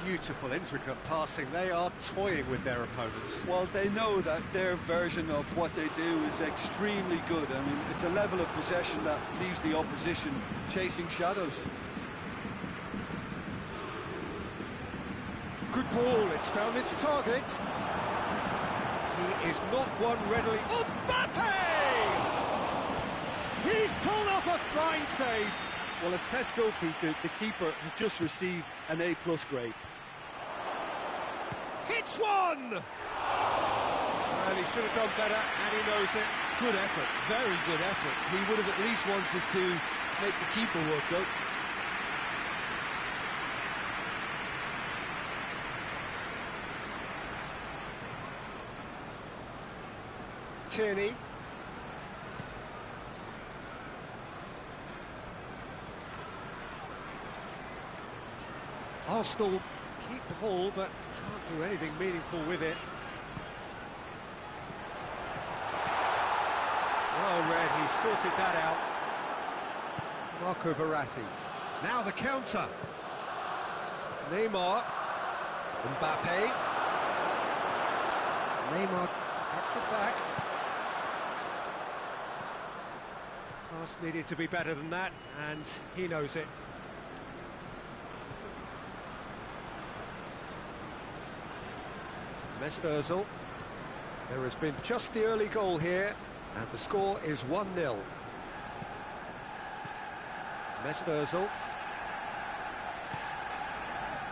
Beautiful, intricate passing. They are toying with their opponents. Well, they know that their version of what they do is extremely good. I mean, it's a level of possession that leaves the opposition chasing shadows. Good ball, it's found its target. He is not one readily... Mbappe! He's pulled off a fine save. Well, as Tesco, Peter, the keeper has just received an A+ grade. Hits one! Well, he should have done better, and he knows it. Good effort, very good effort. He would have at least wanted to make the keeper work out. Tierney. Arsenal keep the ball, but can't do anything meaningful with it. Well read, he sorted that out. Marco Verratti. Now the counter. Neymar. Mbappe. Neymar gets it back. Pass needed to be better than that, and he knows it. Mesut Ozil. There has been just the early goal here, and the score is 1-0. Mesut Ozil.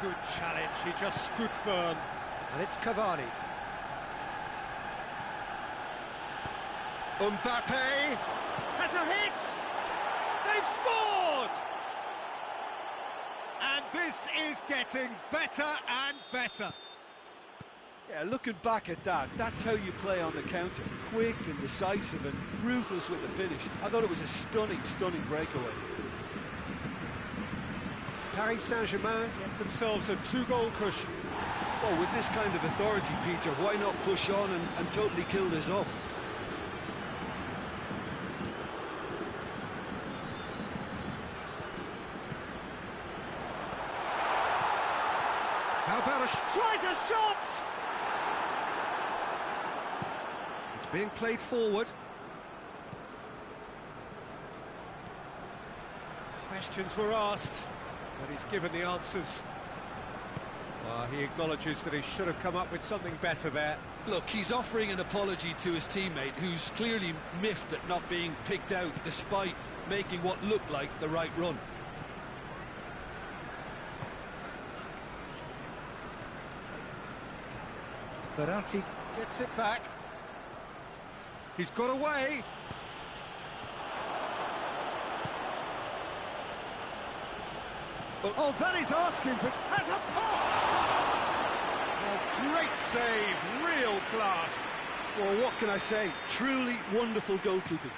Good challenge, he just stood firm. And it's Cavani. Mbappe has a hit! They've scored! And this is getting better and better. Yeah, looking back at that, that's how you play on the counter. Quick and decisive and ruthless with the finish. I thought it was a stunning breakaway. Paris Saint-Germain get themselves a 2-goal cushion. Well, with this kind of authority, Peter, why not push on and totally kill this off? How about tries a shot! It's being played forward. Questions were asked, but he's given the answers. He acknowledges that he should have come up with something better there. Look, he's offering an apology to his teammate, who's clearly miffed at not being picked out despite making what looked like the right run. Verratti gets it back. He's got away. Oh, that is asking for... Has a pop! Oh, great save, real class. Well, what can I say? Truly wonderful goalkeeping.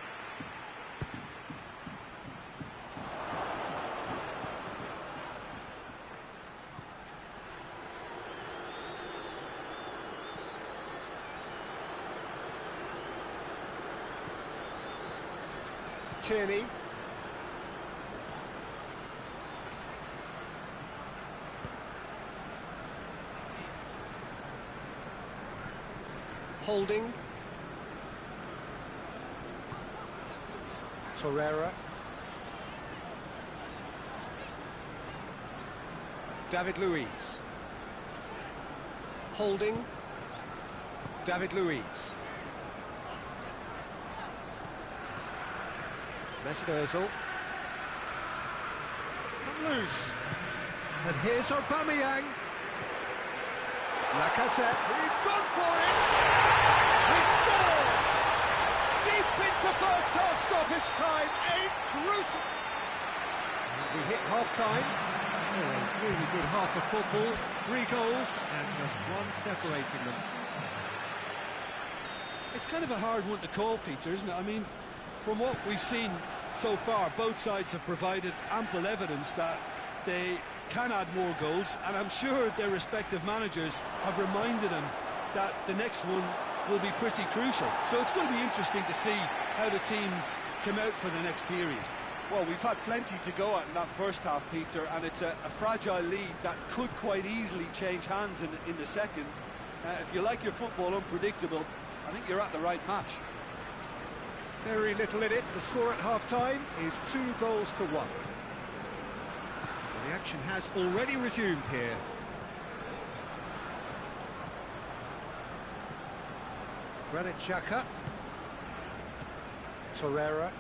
Tierney. Holding. Torreira. David Luiz. Holding. David Luiz. Mesut Ozil. It's come loose. And here's Aubameyang. Lacazette. He's gone for it. He scored. Deep into first half stoppage time. A crucial. We hit half time. So a really good half of football. 3 goals and just one separating them. It's kind of a hard one to call, Peter, isn't it? I mean, from what we've seen so far, both sides have provided ample evidence that they can add more goals, and I'm sure their respective managers have reminded them that the next one will be pretty crucial. So it's going to be interesting to see how the teams come out for the next period. Well, we've had plenty to go at in that first half, Peter, and it's a fragile lead that could quite easily change hands in the second. If you like your football unpredictable, I think you're at the right match. Very little in it. The score at half-time is 2 goals to 1. Well, the action has already resumed here. Granit Xhaka. Torreira.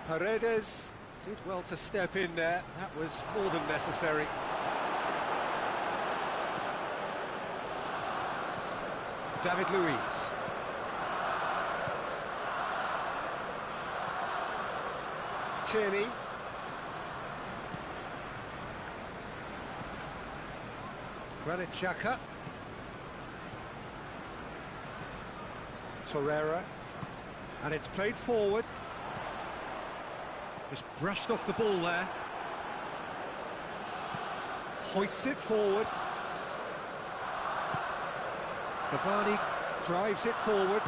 Paredes did well to step in there. That was more than necessary. David Luiz. Tierney. Granit Xhaka. Torreira. And it's played forward. Just brushed off the ball there. Hoists it forward. Cavani drives it forward.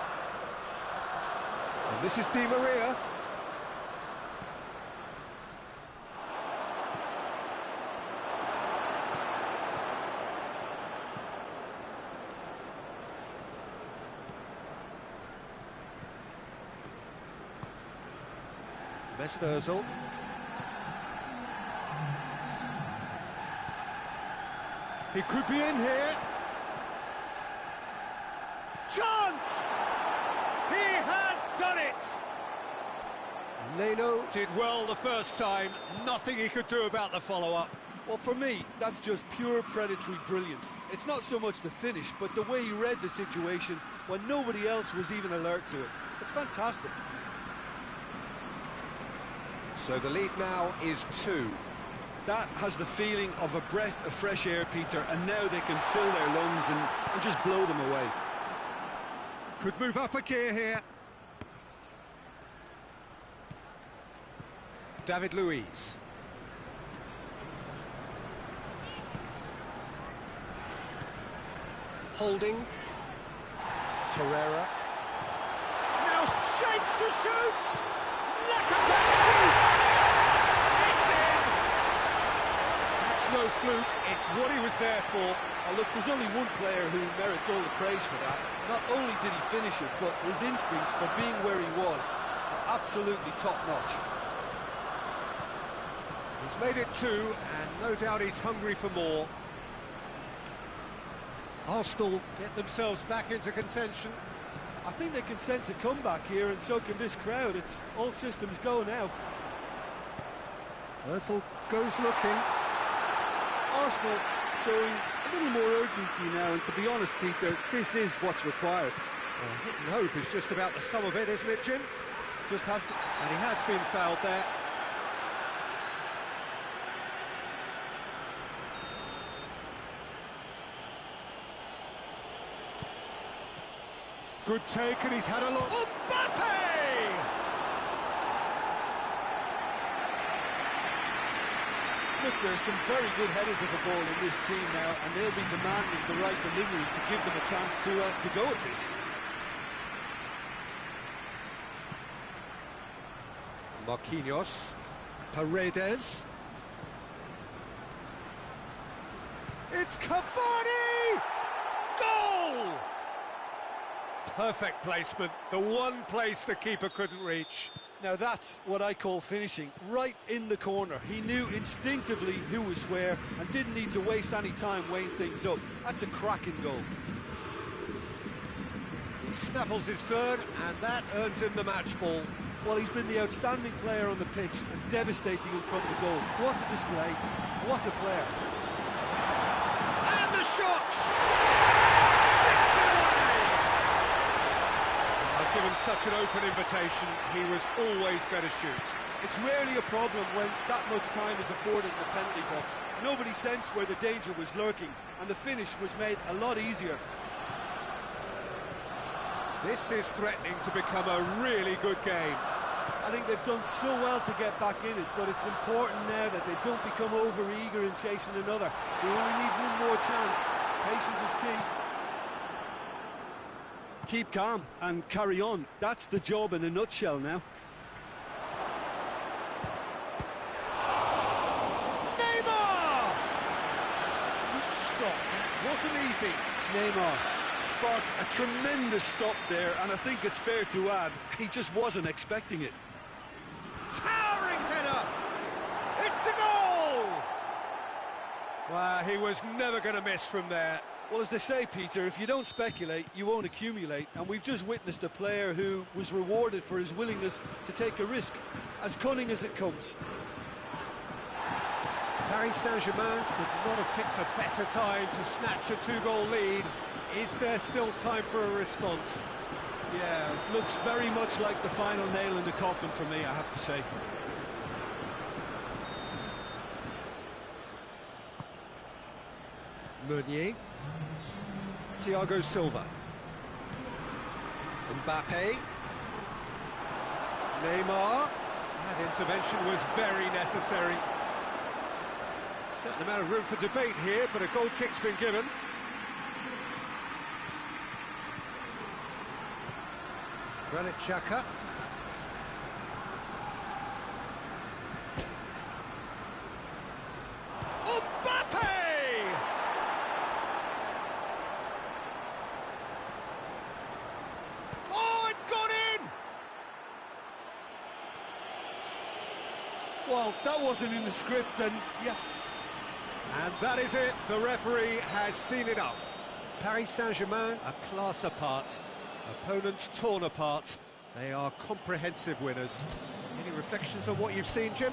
And this is Di Maria. Mesut Ozil. He could be in here. Chance! He has done it! Leno did well the first time. Nothing he could do about the follow-up. Well, for me, that's just pure predatory brilliance. It's not so much the finish, but the way he read the situation when nobody else was even alert to it. It's fantastic. So the lead now is 2. That has the feeling of a breath of fresh air, Peter, and now they can fill their lungs and just blow them away. Could move up a gear here. David Luiz. Holding. Torreira. Now shapes to shoot! Lacazette shoots! It's in! That's no fluke, it's what he was there for. Oh, look, there's only one player who merits all the praise for that. Not only did he finish it, but his instincts for being where he was are absolutely top-notch. He's made it 2, and no doubt he's hungry for more. Arsenal get themselves back into contention. I think they can sense a comeback here, and so can this crowd. It's all systems go now. Ozil goes looking. Arsenal showing a little more urgency now, and to be honest, Peter, this is what's required. Well, hit and hope is just about the sum of it, isn't it, Jim? Just has to... And he has been fouled there. Good take, and he's had a look. Mbappe! Look, there's some very good headers of the ball in this team now, and they'll be demanding the right delivery to give them a chance to go at this. Marquinhos. Paredes. It's Cavani! Goal! Perfect placement, the one place the keeper couldn't reach. Now that's what I call finishing, right in the corner. He knew instinctively who was where and didn't need to waste any time weighing things up. That's a cracking goal. He snaffles his third, and that earns him the match ball. Well, he's been the outstanding player on the pitch and devastating in front of the goal. What a display, what a player. And the shot! Sticks it away! Given such an open invitation, he was always going to shoot. It's rarely a problem when that much time is afforded in the penalty box. Nobody sensed where the danger was lurking, and the finish was made a lot easier. This is threatening to become a really good game. I think they've done so well to get back in it, but it's important now that they don't become over-eager in chasing another. They only need one more chance. Patience is key. Keep calm and carry on. That's the job in a nutshell now. Neymar! Good stop. Wasn't easy. Neymar sparked a tremendous stop there, and I think it's fair to add, he just wasn't expecting it. Towering header! It's a goal! Well, he was never going to miss from there. Well, as they say, Peter, if you don't speculate, you won't accumulate, and we've just witnessed a player who was rewarded for his willingness to take a risk, as cunning as it comes. Paris Saint-Germain could not have picked a better time to snatch a two-goal lead. Is there still time for a response? Yeah, looks very much like the final nail in the coffin for me, I have to say. Meunier. Thiago Silva. Mbappe. Neymar. That intervention was very necessary. Certain amount of room for debate here, but a goal kick's been given. Granit Xhaka. Mbappe! Oh, it's gone in! Well, that wasn't in the script, and yeah. And that is it. The referee has seen enough. Paris Saint-Germain, a class apart. Opponents torn apart. They are comprehensive winners. Any reflections on what you've seen, Jim?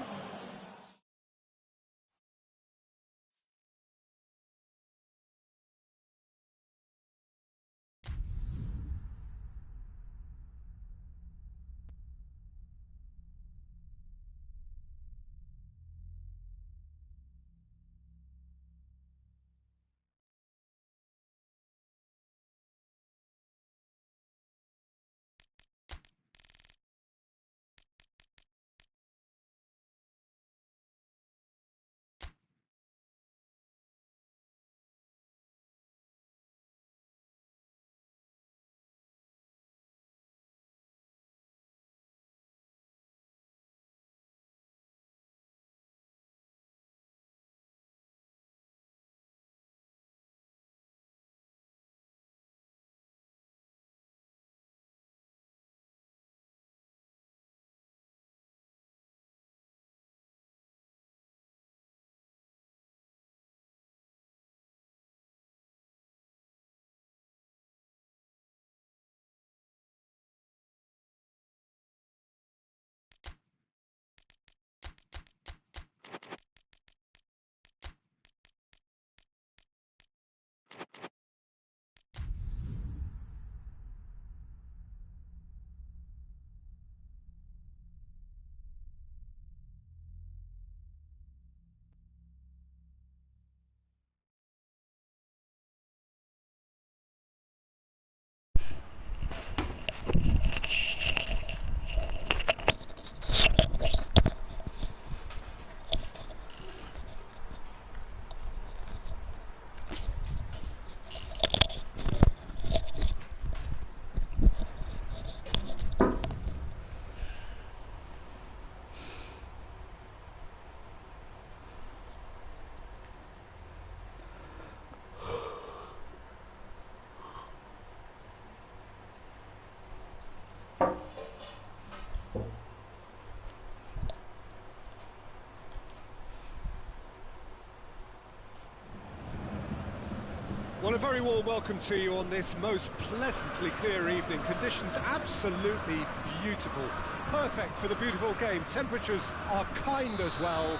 Well, a very warm welcome to you on this most pleasantly clear evening. Conditions absolutely beautiful. Perfect for the beautiful game. Temperatures are kind as well.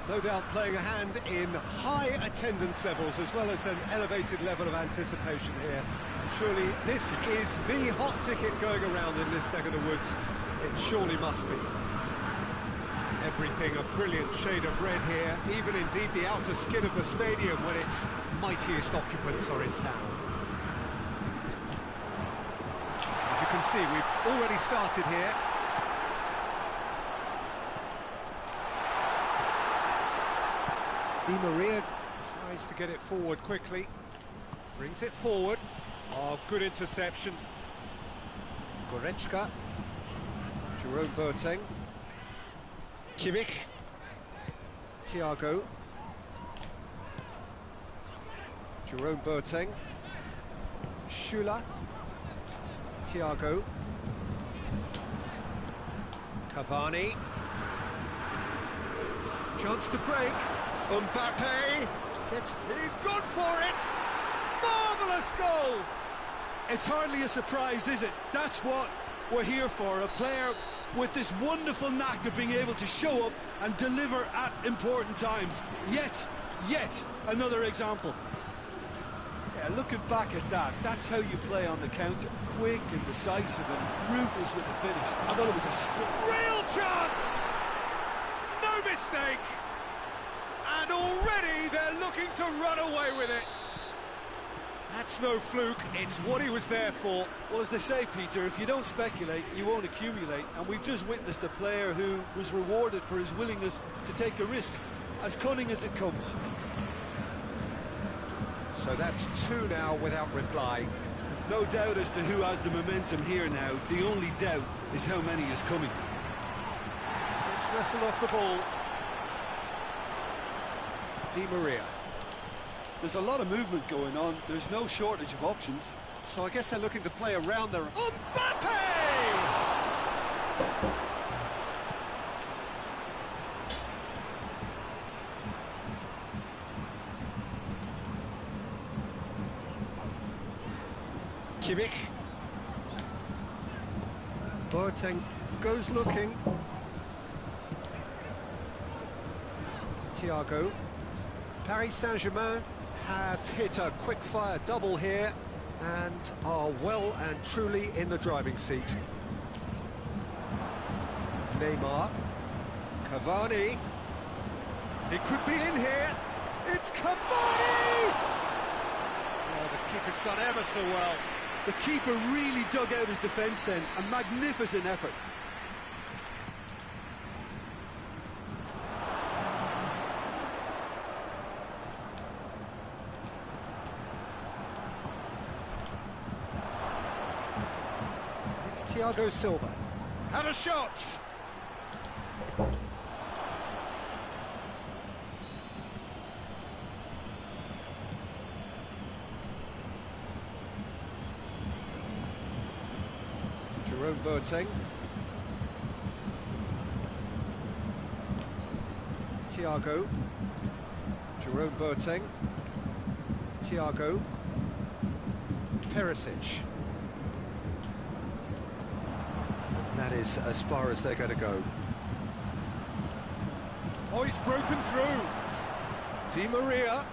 No doubt playing a hand in high attendance levels as well as an elevated level of anticipation here. Surely this is the hot ticket going around in this neck of the woods. It surely must be. Everything a brilliant shade of red here, even indeed the outer skin of the stadium when its mightiest occupants are in town. As you can see, we've already started here. Di Maria tries to get it forward quickly, brings it forward. Oh, good interception. Goretzka, Jerome Boateng, Kimmich, Thiago, Jerome Boateng, Schüller, Thiago, Cavani, chance to break, Mbappe, he's gone for it, marvellous goal! It's hardly a surprise, is it? That's what we're here for, a player with this wonderful knack of being able to show up and deliver at important times. Yet another example. Yeah, looking back at that, that's how you play on the counter. Quick and decisive and ruthless with the finish. I thought it was a real chance! No mistake! And already they're looking to run away with it. That's no fluke, it's what he was there for. Well, as they say, Peter, if you don't speculate, you won't accumulate. And we've just witnessed a player who was rewarded for his willingness to take a risk, as cunning as it comes. So that's two now without reply. No doubt as to who has the momentum here now. The only doubt is how many is coming. It's wrestled off the ball. Di Maria. There's a lot of movement going on. There's no shortage of options. So I guess they're looking to play around their... Mbappe! Kimmich. Boateng goes looking. Thiago. Paris Saint-Germain have hit a quick-fire double here and are well and truly in the driving seat. Neymar, Cavani, he could be in here, it's Cavani! Oh, the keeper's done ever so well. The keeper really dug out his defence then, a magnificent effort. Thiago Silva had a shot. Jerome Boateng. Thiago. Jerome Boateng. Thiago. Perisic. That is as far as they're going to go. Oh, he's broken through. Di Maria.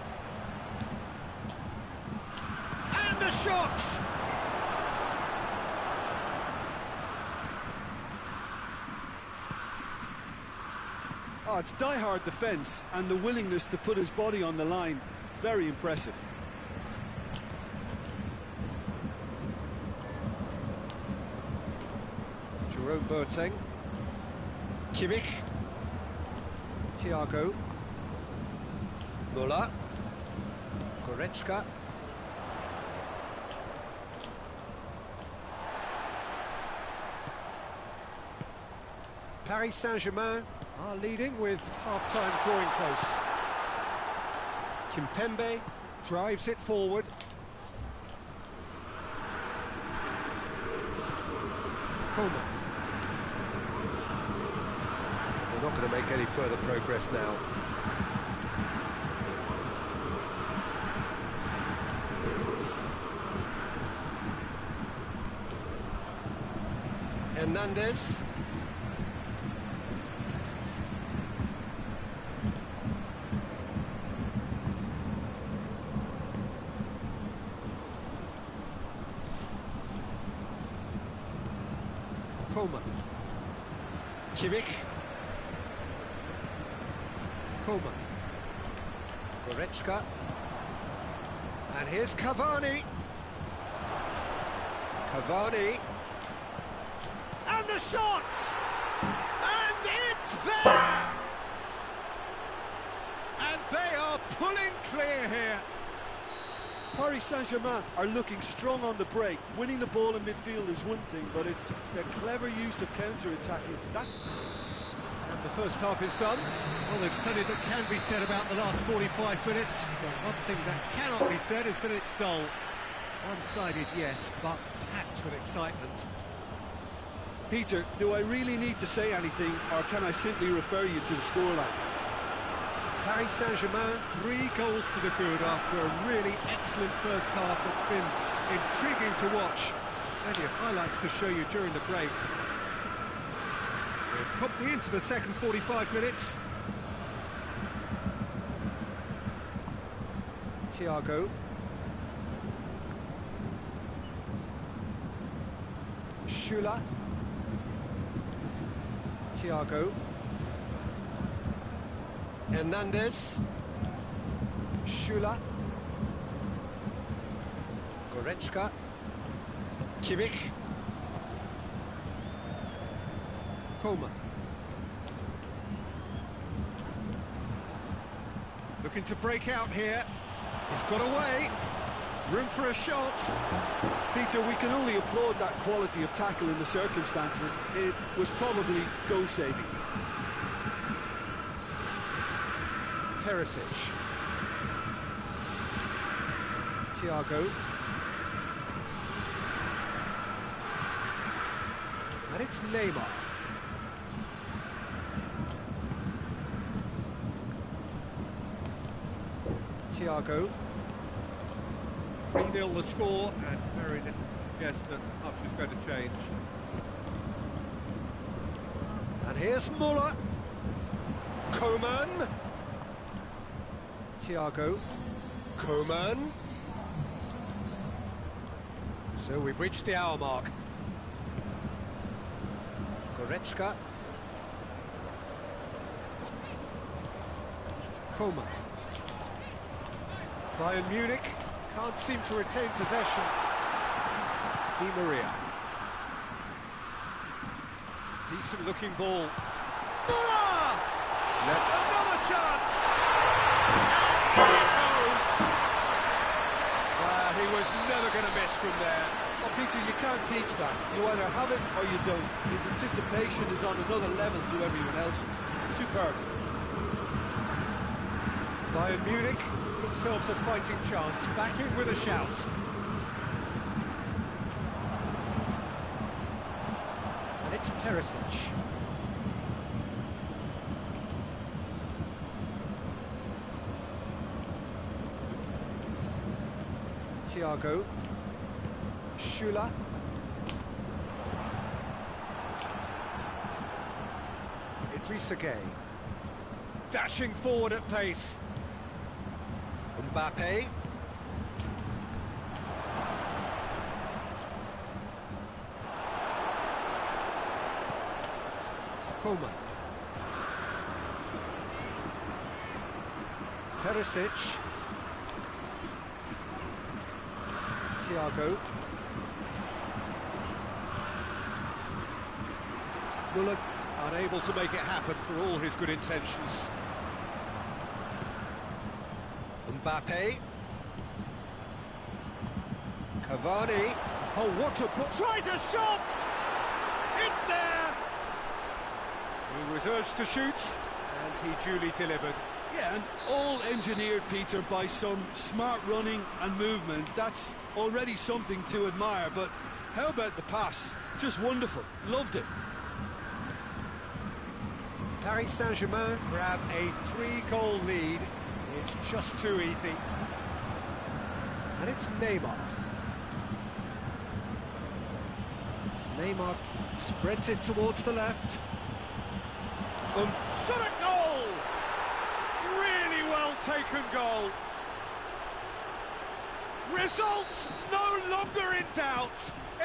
And a shot! Oh, it's die-hard defence and the willingness to put his body on the line. Very impressive. Jerome Boateng, Kimmich, Thiago, Müller, Goretzka, Paris Saint-Germain are leading with half-time drawing close. Kimpembe drives it forward. Coleman. They're not going to make any further progress now. Hernandez. Coleman. Kimmich. Coleman. Goretzka. And here's Cavani. Cavani. And the shot! And it's there! And they are pulling clear here. Paris Saint-Germain are looking strong on the break. Winning the ball in midfield is one thing, but it's their clever use of counter-attacking. And the first half is done. Well, there's plenty that can be said about the last 45 minutes. But one thing that cannot be said is that it's dull. One-sided, yes, but packed with excitement. Peter, do I really need to say anything, or can I simply refer you to the scoreline? Paris Saint-Germain, 3 goals to the good after a really excellent first half that's been intriguing to watch. Plenty of highlights to show you during the break. We're promptly into the second 45 minutes. Thiago. Schüller. Thiago. Hernandez. Schüller. Goretzka. Kimmich. Coleman. Looking to break out here. He's got away. Room for a shot. Peter, we can only applaud that quality of tackle in the circumstances. It was probably goal-saving. Perisic. Thiago. And it's Neymar. Thiago. 3-0 the score, and very little to suggest that much is going to change. And here's Muller. Coman. Thiago. Coman. So we've reached the hour mark. Goretzka. Coman. Bayern Munich can't seem to retain possession. Di Maria. Decent looking ball. Muller! Another chance! He was never going to miss from there. Oh, Peter, you can't teach that. You either have it or you don't. His anticipation is on another level to everyone else's. Superb. Bayern Munich give themselves a fighting chance. Back in with a shout. And it's Perisic. Thiago. Schüller. Idrissa Gueye. Dashing forward at pace. Mbappe. Coman. Perisic. Thiago. Muller unable to make it happen for all his good intentions. Mbappe. Cavani. Oh, what a ball. Tries a shot! It's there! He was urged to shoot, and he duly delivered. Yeah, and all engineered, Peter, by some smart running and movement. That's already something to admire, but how about the pass? Just wonderful. Loved it. Paris Saint-Germain grab a 3-goal lead. It's just too easy. And it's Neymar. Neymar spreads it towards the left. Shot a goal! Really well taken goal. Results no longer in doubt.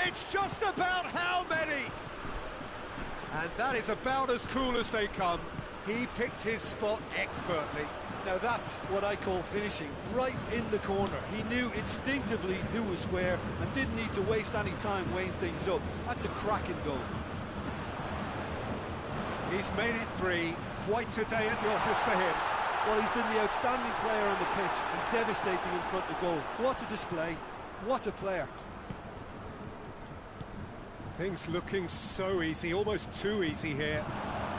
It's just about how many. And that is about as cool as they come. He picked his spot expertly. Now that's what I call finishing, right in the corner. He knew instinctively who was where and didn't need to waste any time weighing things up. That's a cracking goal. He's made it 3. Quite a day at the office for him. Well, he's been the outstanding player on the pitch and devastating in front of goal. What a display, what a player. Things looking so easy, almost too easy here.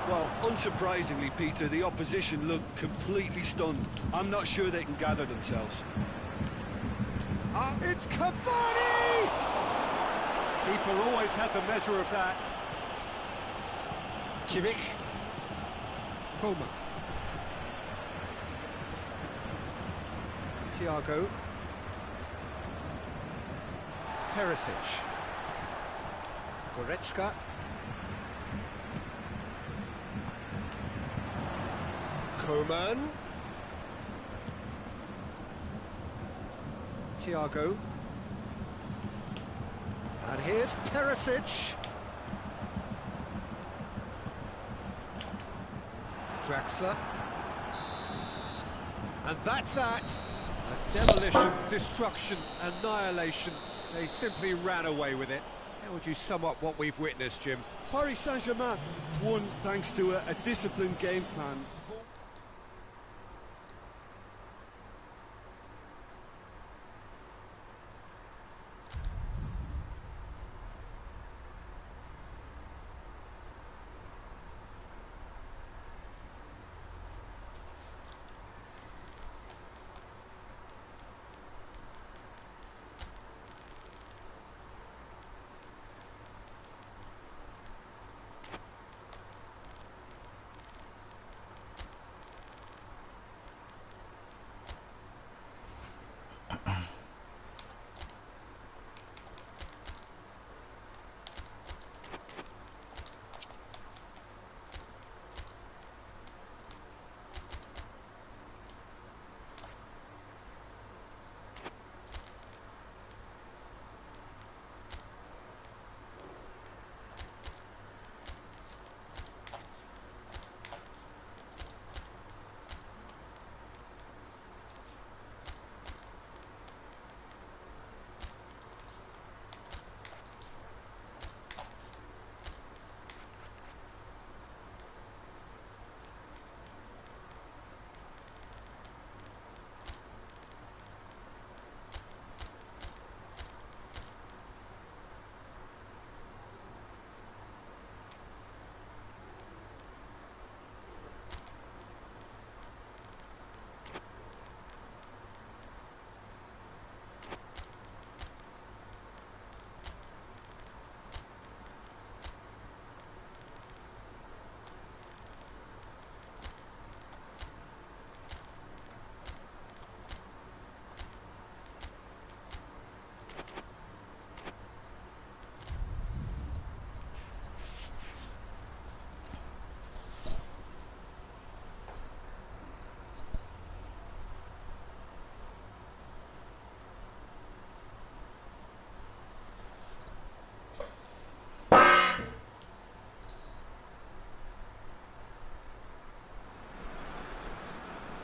Well, unsurprisingly, Peter, the opposition look completely stunned. I'm not sure they can gather themselves. It's Cavani! Keeper always had the measure of that. Kimmich. Coleman. Thiago. Perisic. Goretzka. Coman. Thiago. And here's Perisic. Draxler. And that's that. A demolition, destruction, annihilation. They simply ran away with it. How would you sum up what we've witnessed, Jim? Paris Saint-Germain won thanks to a disciplined game plan.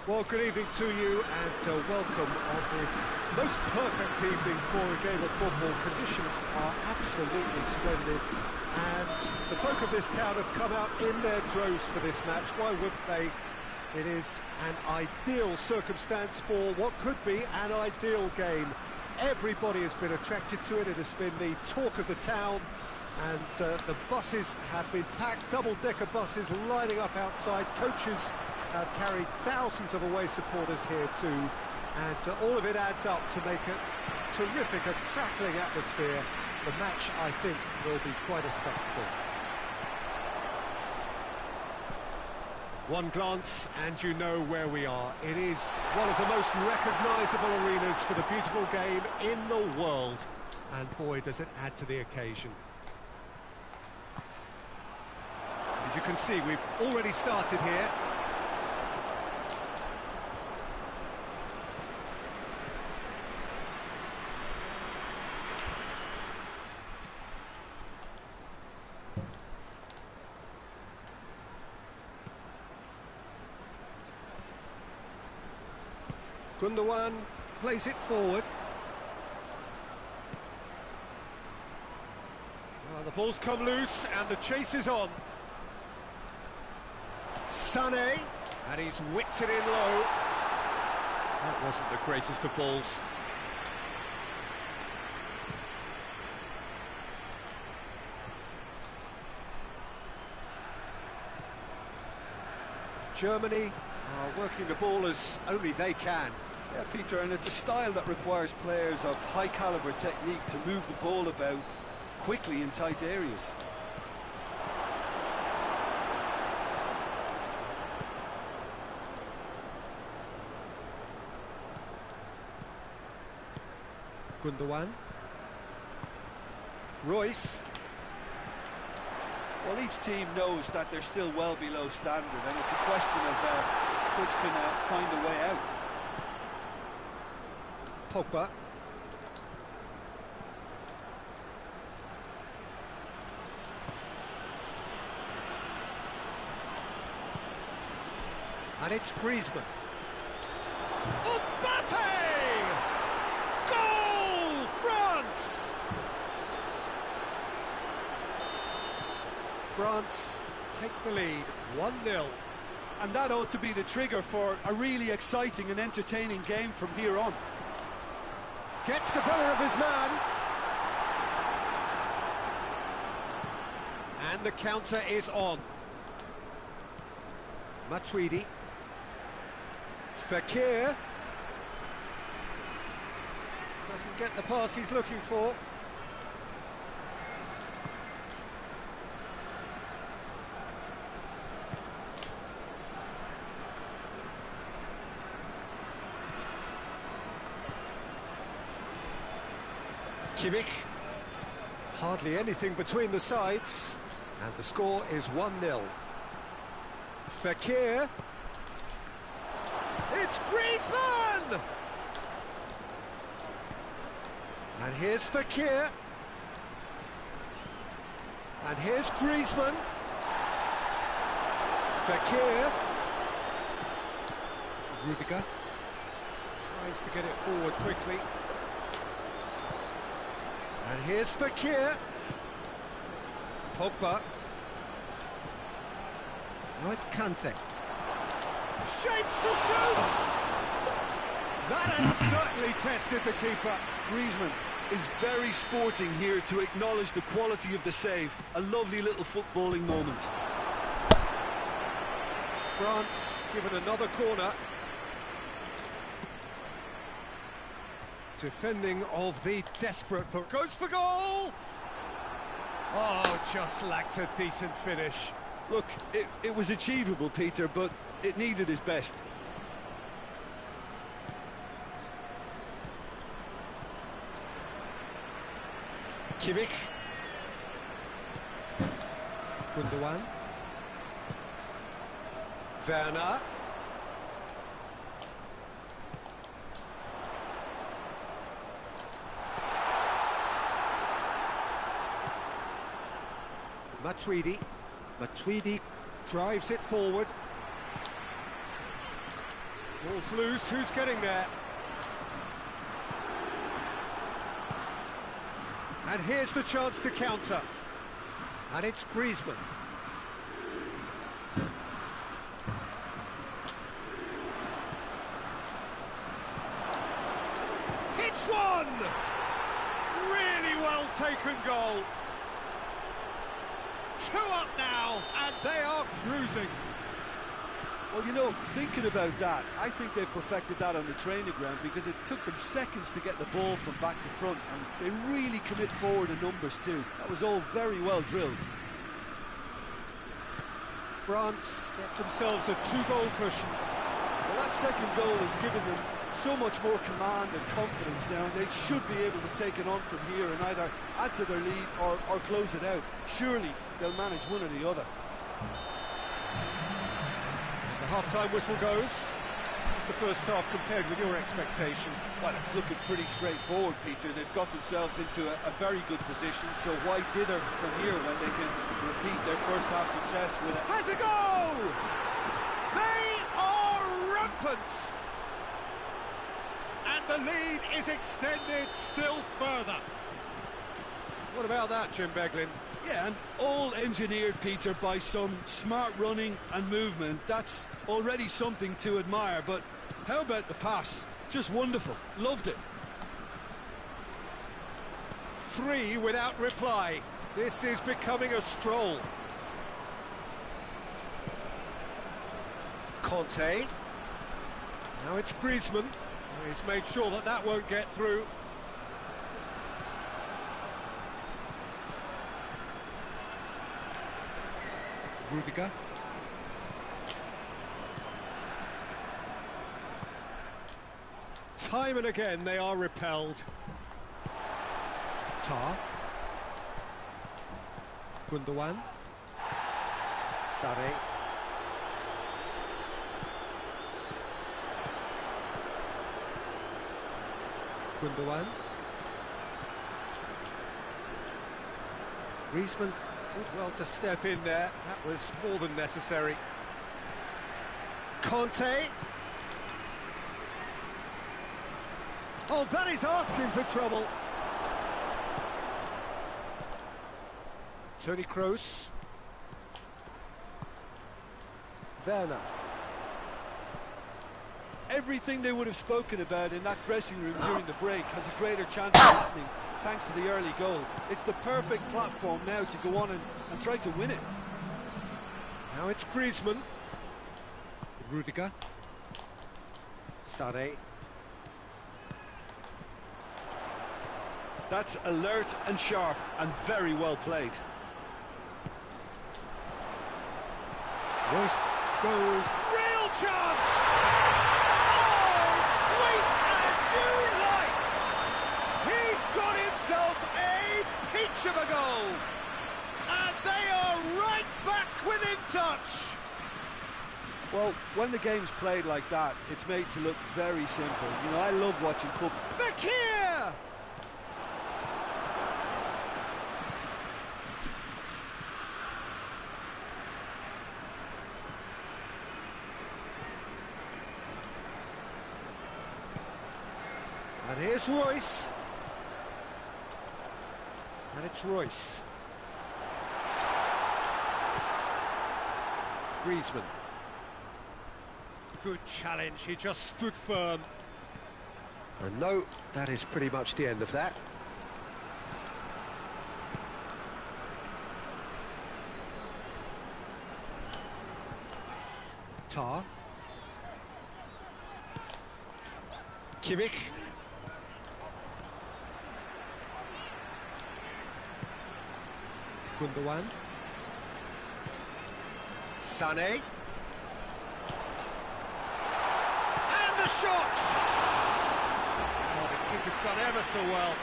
Well, good evening to you and welcome on this most perfect evening for a game of football. Conditions are absolutely splendid and the folk of this town have come out in their droves for this match. Why wouldn't they? It is an ideal circumstance for what could be an ideal game. Everybody has been attracted to it. It has been the talk of the town and the buses have been packed, double-decker buses lining up outside. Coaches have carried thousands of away supporters here too, and all of it adds up to make a terrific, a crackling atmosphere. The match, I think, will be quite a spectacle. One glance and you know where we are. It is one of the most recognisable arenas for the beautiful game in the world, and boy does it add to the occasion. As you can see, we've already started here. Gundogan plays it forward. Well, the ball's come loose and the chase is on. Sané, and he's whipped it in low. That wasn't the greatest of balls. Germany are working the ball as only they can. Yeah, Peter, and it's a style that requires players of high-caliber technique to move the ball about quickly in tight areas. Gundogan. Royce. Well, each team knows that they're still well below standard, and it's a question of which can find a way out. Pogba. And it's Griezmann. Mbappe! Goal! France! France take the lead, 1-0. And that ought to be the trigger for a really exciting and entertaining game from here on. Gets the better of his man. And the counter is on. Matuidi. Fekir. Doesn't get the pass he's looking for. Kimmich. Hardly anything between the sides, and the score is 1-0. Fekir. It's Griezmann! And here's Fekir. And here's Griezmann. Fekir. Rudiger tries to get it forward quickly. And here's Fekir. Pogba. Now it's Kante. Shapes to shoot! That has certainly tested the keeper. Griezmann is very sporting here to acknowledge the quality of the save. A lovely little footballing moment. France given another corner. Defending of the desperate, but goes for goal! Oh, just lacked a decent finish. Look, it was achievable, Peter, but it needed his best. Kimmich. Gundogan. Werner. Matuidi. Matuidi drives it forward. Ball's loose, who's getting there? And here's the chance to counter. And it's Griezmann. Hits one! Really well taken goal. 2 up now, and they are cruising. Well, you know, thinking about that, I think they've perfected that on the training ground because it took them seconds to get the ball from back to front, and they really commit forward in numbers too. That was all very well drilled. France get themselves a 2-goal cushion. Well, that second goal has given them so much more command and confidence now, and they should be able to take it on from here and either add to their lead or close it out. Surely they'll manage one or the other. The half-time whistle goes. What's the first half compared with your expectation? Well, it's looking pretty straightforward, Peter. They've got themselves into a very good position, so why dither from here when they can repeat their first half success with it? Has a go! They are rampant! And the lead is extended still further. What about that, Jim Beglin? Yeah, and all engineered, Peter, by some smart running and movement. That's already something to admire, but how about the pass? Just wonderful. Loved it. 3 without reply. This is becoming a stroll. Conte. Now it's Griezmann. He's made sure that that won't get through. Rudiger. Time and again they are repelled. Tar. Gundogan. Sane. Gundogan. Griezmann did well to step in there. That was more than necessary. Conte. Oh, that is asking for trouble. Toni Kroos. Werner. Everything they would have spoken about in that dressing room during the break has a greater chance of happening thanks to the early goal. It's the perfect platform now to go on and try to win it. Now it's Griezmann. Rudiger. Sane. That's alert and sharp and very well played. Royce goes. Real chance! Oh, sweet as you like! He's got himself a peach of a goal! And they are right back within touch! Well, when the game's played like that, it's made to look very simple. You know, I love watching football. Fekir! And here's Royce. And it's Royce. Griezmann. Good challenge, he just stood firm. And no, that is pretty much the end of that. Tar. Kimmich. Gundogan. Sane. And the shot! Oh, the keeper's done ever so well.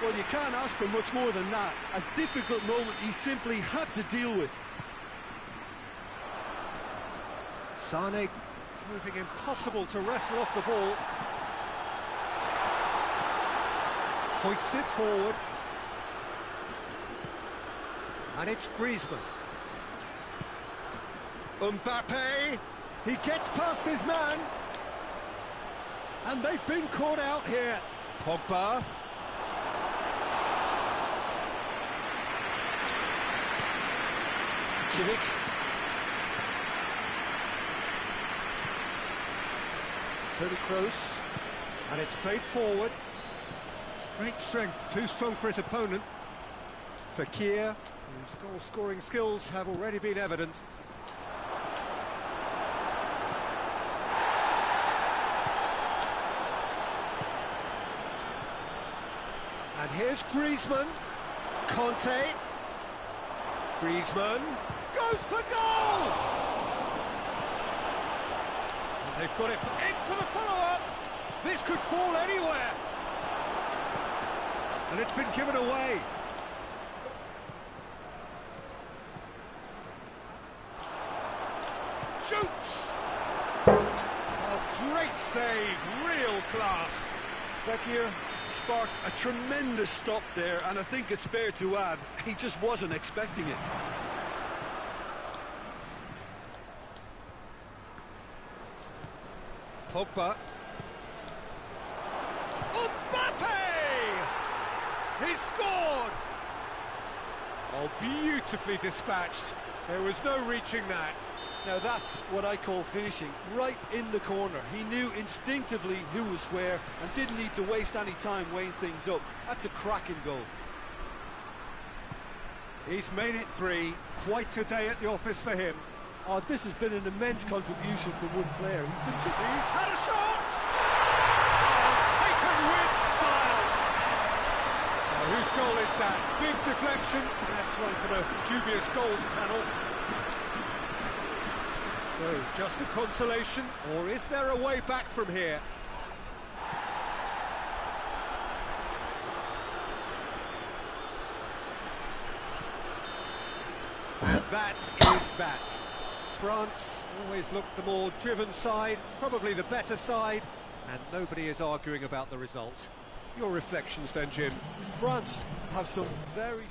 Well, you can't ask for much more than that. A difficult moment he simply had to deal with. Sane proving impossible to wrestle off the ball. Hoists it forward. And it's Griezmann. Mbappe, he gets past his man. And they've been caught out here. Pogba. Kimmich. Toni Kroos. And it's played forward. Great strength, too strong for his opponent. Fekir, whose goal-scoring skills have already been evident. And here's Griezmann. Conte. Griezmann goes for goal! And they've got it in for the follow-up. This could fall anywhere. And it's been given away. save, real class. Fekir sparked a tremendous stop there, and I think it's fair to add, he just wasn't expecting it. Pogba. Mbappe! He scored! Oh, beautifully dispatched. There was no reaching that. Now that's what I call finishing, right in the corner. He knew instinctively who was where and didn't need to waste any time weighing things up. That's a cracking goal. He's made it 3. Quite a day at the office for him. Oh, this has been an immense contribution from one player. He's had a shot! Oh, taken with style! Oh, whose goal is that? Big deflection. That's one for the dubious goals panel. So, just a consolation, or is there a way back from here? That is that. France always looked the more driven side, probably the better side, and nobody is arguing about the result. Your reflections then, Jim? France have some very...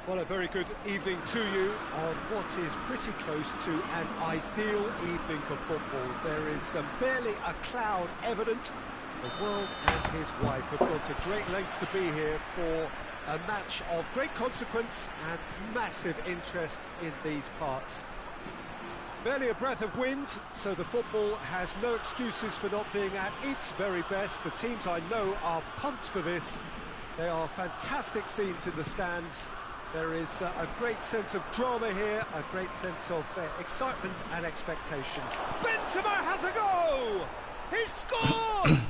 Well, a very good evening to you on what is pretty close to an ideal evening for football. There is barely a cloud evident. The world and his wife have gone to great lengths to be here for a match of great consequence and massive interest in these parts. Barely a breath of wind, so the football has no excuses for not being at its very best. The teams I know are pumped for this. There are fantastic scenes in the stands. There is a great sense of drama here, a great sense of excitement and expectation. Benzema has a go! He scored!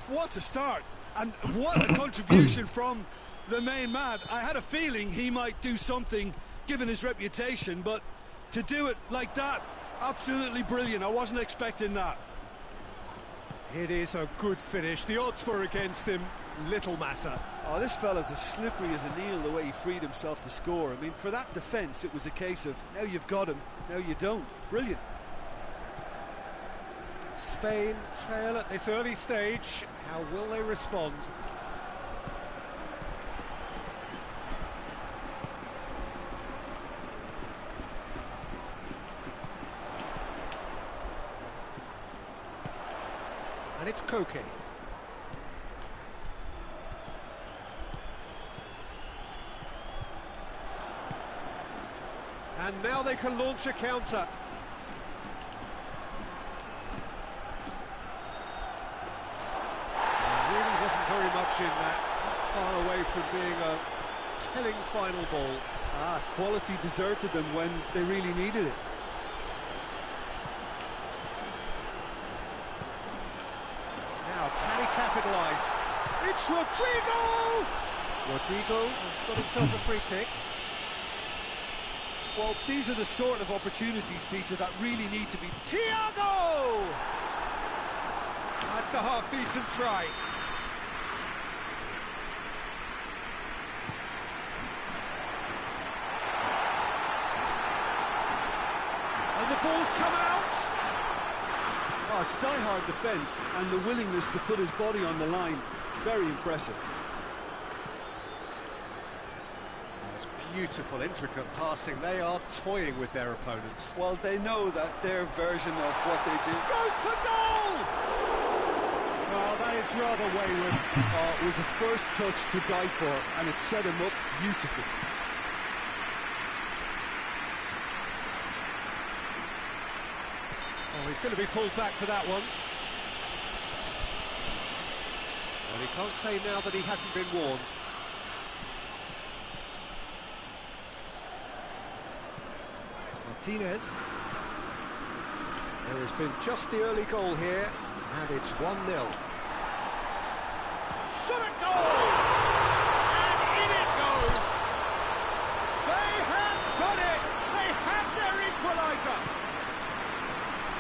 What a start, and what a contribution from the main man. I had a feeling he might do something, given his reputation, but to do it like that, absolutely brilliant. I wasn't expecting that. It is a good finish. The odds were against him. Little matter. Oh, this fella's as slippery as a needle the way he freed himself to score. I mean, for that defence, it was a case of, now you've got him, now you don't. Brilliant. Spain trail at this early stage. How will they respond? And it's Koke. And now they can launch a counter. There really wasn't very much in that. far away from being a telling final ball. Quality deserted them when they really needed it. Now, can he capitalise? It's Rodrigo! Rodrigo has got himself a free kick. Well, these are the sort of opportunities, Peter, that really need to be... Thiago! That's a half-decent try. And the ball's come out! Oh, it's die-hard defence and the willingness to put his body on the line. Very impressive. Beautiful, intricate passing. They are toying with their opponents. Well, they know that their version of what they do... Goes for goal! Well, that is rather wayward. It was a first touch to die for, and it set him up beautifully. Oh, he's going to be pulled back for that one. Well, he can't say now that he hasn't been warned. Martinez. There has been just the early goal here, and it's 1-0. Shot at goal! And in it goes! They have done it! They have their equaliser!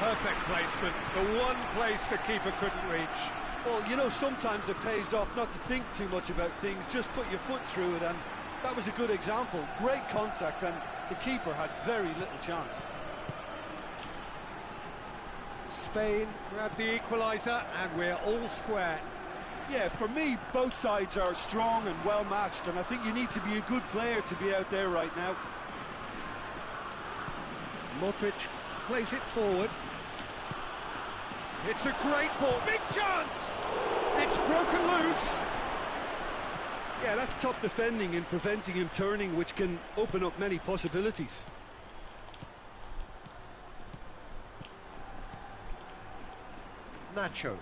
Perfect placement, the one place the keeper couldn't reach. Well, you know, sometimes it pays off not to think too much about things, just put your foot through it, and that was a good example. Great contact, and the keeper had very little chance. Spain grabbed the equaliser, and we're all square. Yeah, for me, both sides are strong and well matched, and I think you need to be a good player to be out there right now. Modric plays it forward. It's a great ball. Big chance! It's broken loose. Yeah, that's top defending and preventing him turning, which can open up many possibilities. Nacho.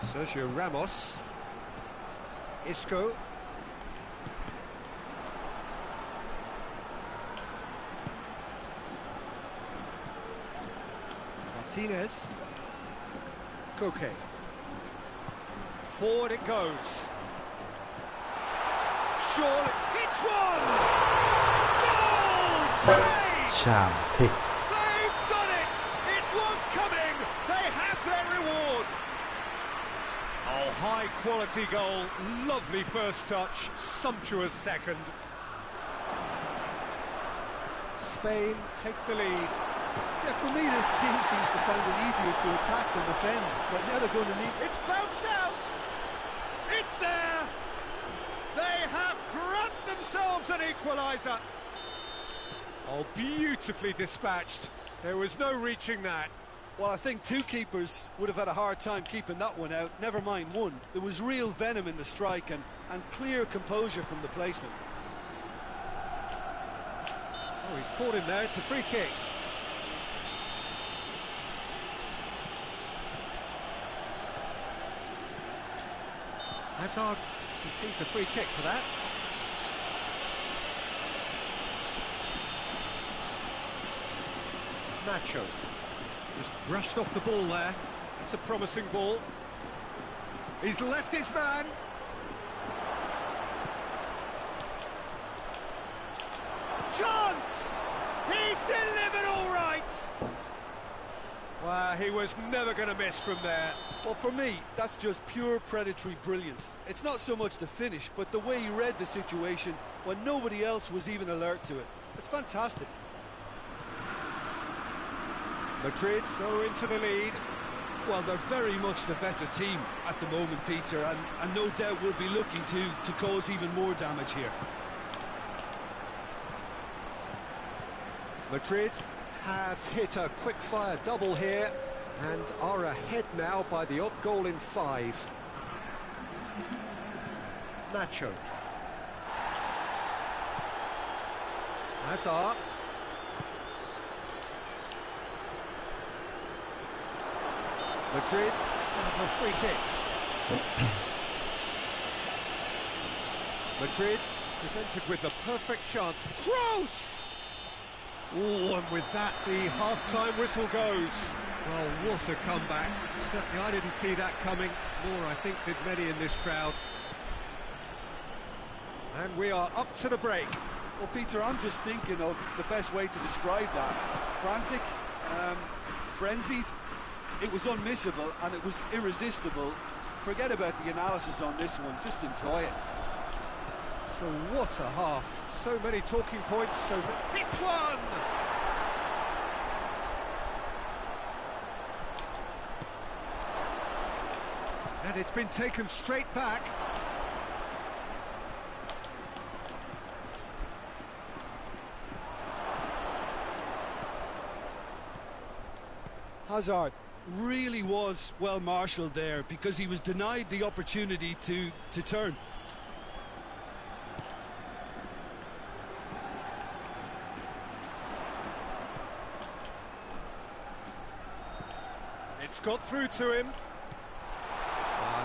Sergio Ramos. Isco. Martinez. Koke. Forward it goes. Surely hits one! Goal! Spain! They've done it! It was coming! They have their reward! Oh, high quality goal. Lovely first touch. Sumptuous second. Spain take the lead. Yeah, for me, this team seems to find it easier to attack than defend, but now they're going to need... It's bounced out! It's there! They have grabbed themselves an equaliser! Oh, beautifully dispatched. There was no reaching that. Well, I think two keepers would have had a hard time keeping that one out, never mind one. There was real venom in the strike and clear composure from the placement. Oh, he's caught him there. It's a free kick. Hazard concedes a free kick for that. Nacho. Just brushed off the ball there. It's a promising ball. He's left his man. Chance! He's delivered all right! Well, he was never going to miss from there. Well, for me, that's just pure predatory brilliance. It's not so much the finish, but the way he read the situation when nobody else was even alert to it. It's fantastic. Madrid go into the lead. Well, they're very much the better team at the moment, Peter, and no doubt will be looking to cause even more damage here. Madrid have hit a quick-fire double here and are ahead now by the odd goal in 5. Nacho. Hazard. Madrid have a free kick. Madrid presented with the perfect chance. Gross! Oh, and with that, the half-time whistle goes. Well, what a comeback. Certainly I didn't see that coming, nor I think did many in this crowd. And we are up to the break. Well, Peter, I'm just thinking of the best way to describe that. Frantic, frenzied. It was unmissable and it was irresistible. Forget about the analysis on this one, just enjoy it. So what a half. So many talking points, so hits one! And it's been taken straight back. Hazard really was well marshalled there because he was denied the opportunity to turn. It's got through to him.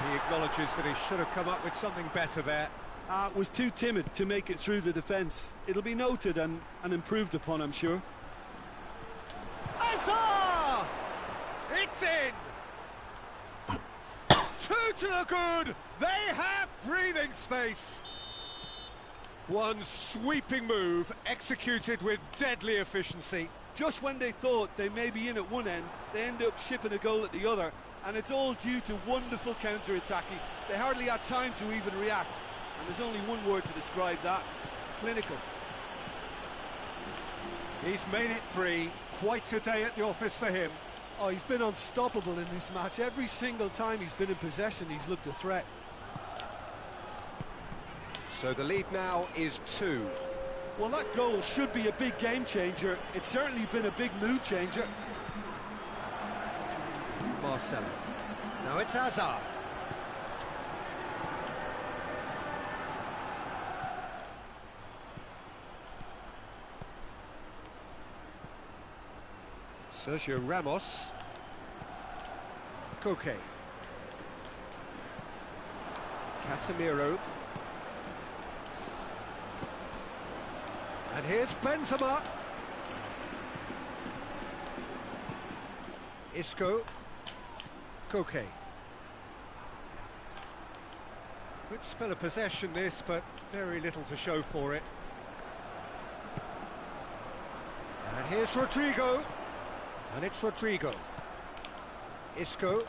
He acknowledges that he should have come up with something better there. Was too timid to make it through the defence. It'll be noted and improved upon, I'm sure. Hazard! It's in! Two to the good! They have breathing space! One sweeping move, executed with deadly efficiency. Just when they thought they may be in at one end, they end up shipping a goal at the other, and it's all due to wonderful counter-attacking. They hardly had time to even react, and there's only one word to describe that: clinical. He's made it three. Quite a day at the office for him. Oh, he's been unstoppable in this match. Every single time he's been in possession, he's looked a threat. So the lead now is 2. Well, that goal should be a big game changer. It's certainly been a big mood changer. Marcelo. Now it's Hazard. Sergio Ramos. Koke. Casemiro. And here's Benzema. Isco. Koke. Good spell of possession this, but very little to show for it. And here's Rodrigo. And it's Rodrigo. Isco.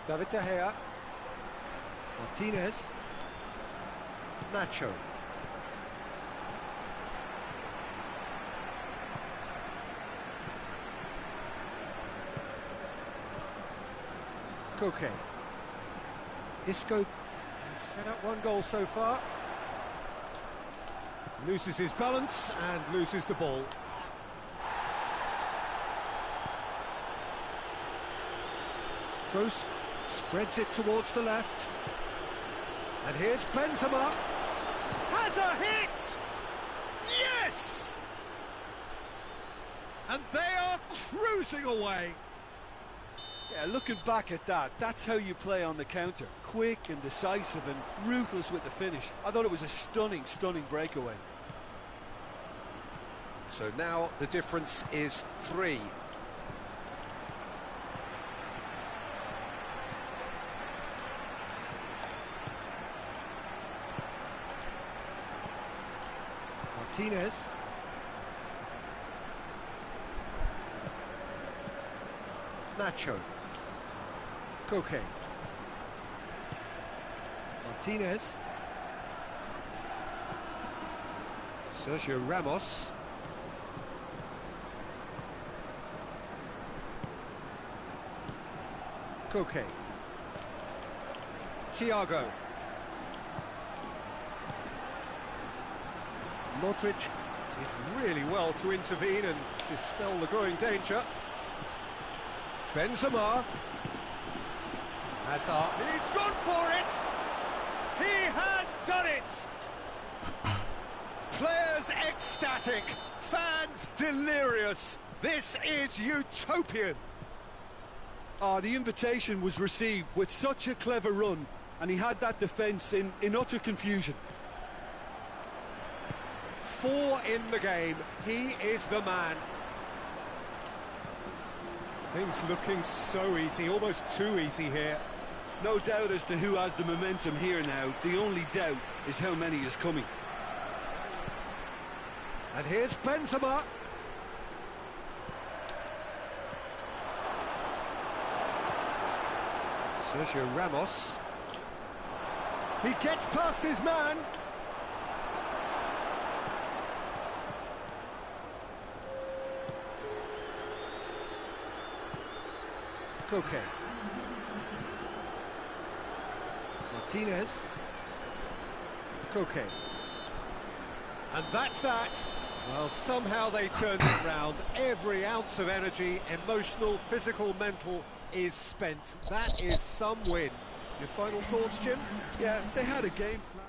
David De Gea. Martinez. Nacho. Koke. Isco set up one goal so far. Loses his balance and loses the ball. Kroos spreads it towards the left. And here's Benzema. Has a hit! Yes! And they are cruising away. Yeah, looking back at that, that's how you play on the counter. Quick and decisive and ruthless with the finish. I thought it was a stunning, stunning breakaway. So now the difference is 3. Martinez. Nacho. Koke. Martinez. Sergio Ramos. Koke. Thiago. Modric did really well to intervene and dispel the growing danger. Benzema. Hazard. He's gone for it! He has done it! Players ecstatic, fans delirious. This is utopian. Oh, the invitation was received with such a clever run, and he had that defence in utter confusion. 4 in the game. He is the man. Things looking so easy, almost too easy here. No doubt as to who has the momentum here now. The only doubt is how many is coming. And here's Benzema. Sergio Ramos. He gets past his man. Koke. Martinez. Koke. And that's that. Well, somehow they turned it round. Every ounce of energy, emotional, physical, mental, is spent. That is some win. Your final thoughts, Jim? Yeah, they had a game plan.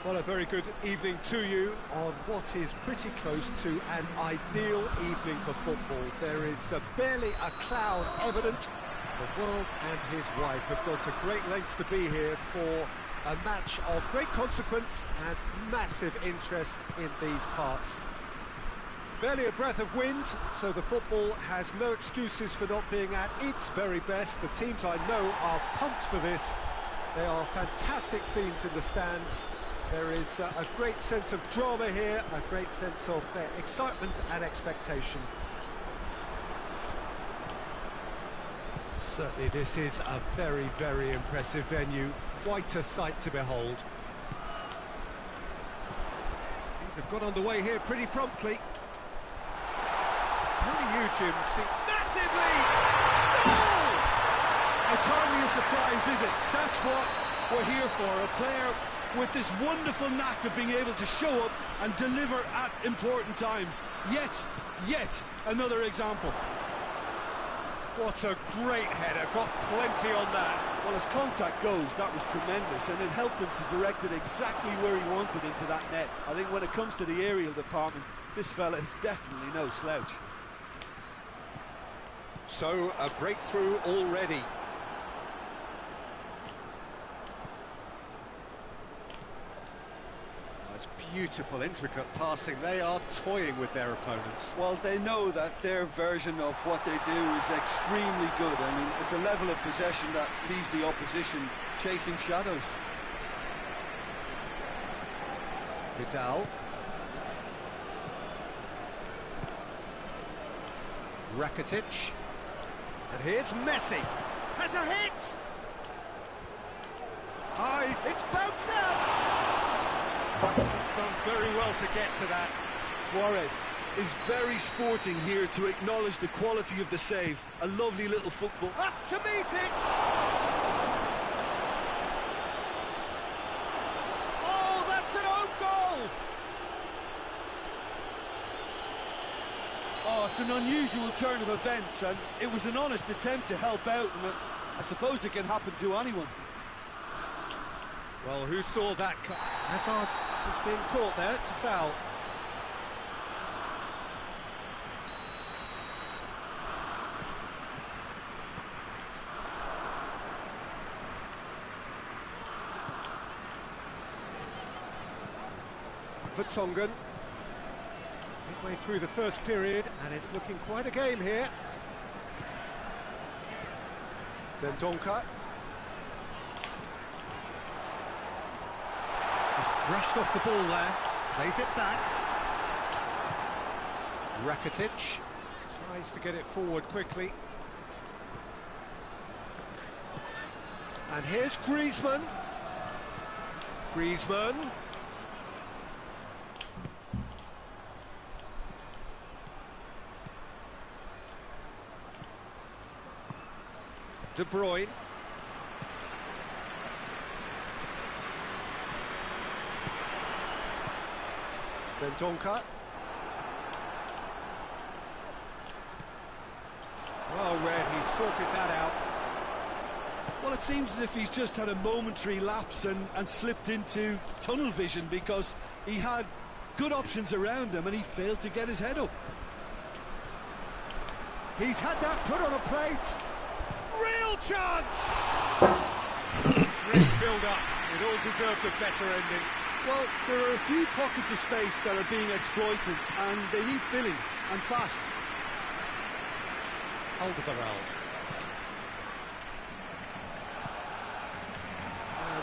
Well, a very good evening to you on what is pretty close to an ideal evening for football. There is barely a cloud evident. The world and his wife have gone to great lengths to be here for a match of great consequence and massive interest in these parts. Barely a breath of wind, so the football has no excuses for not being at its very best. The teams I know are pumped for this. There are fantastic scenes in the stands. There is a great sense of drama here, a great sense of excitement and expectation. Certainly this is a very, very impressive venue. Quite a sight to behold. Things have got underway here pretty promptly. How do you, Jim, see massive lead? Goal! It's hardly a surprise, is it? That's what we're here for, a player with this wonderful knack of being able to show up and deliver at important times. Yet another example. What a great header, got plenty on that. Well, as contact goes, that was tremendous, and it helped him to direct it exactly where he wanted into that net. I think when it comes to the aerial department, this fella is definitely no slouch. So, a breakthrough already. It's beautiful, intricate passing. They are toying with their opponents. Well, they know that their version of what they do is extremely good. I mean, it's a level of possession that leaves the opposition chasing shadows. Vidal. Rakitic. And here's Messi. Has a hit! It's bounced out! He's done very well to get to that. Suarez is very sporting here to acknowledge the quality of the save. A lovely little football. Up to meet it! Oh, that's an own goal! Oh, it's an unusual turn of events, and it was an honest attempt to help out, and I suppose it can happen to anyone. Well, who saw that? Hazard was being caught there. It's a foul. Vertonghen. Midway through the first period, and it's looking quite a game here. Dendoncker. He's brushed off the ball there, plays it back. Rakitic tries to get it forward quickly. And here's Griezmann. Griezmann. De Bruyne. Dendoncker. Well read, he sorted that out. Well, it seems as if he's just had a momentary lapse and slipped into tunnel vision, because he had good options around him and he failed to get his head up. He's had that put on a plate. Real chance! Great build-up. It all deserved a better ending. Well, there are a few pockets of space that are being exploited, and they need filling, and fast. Alderweireld.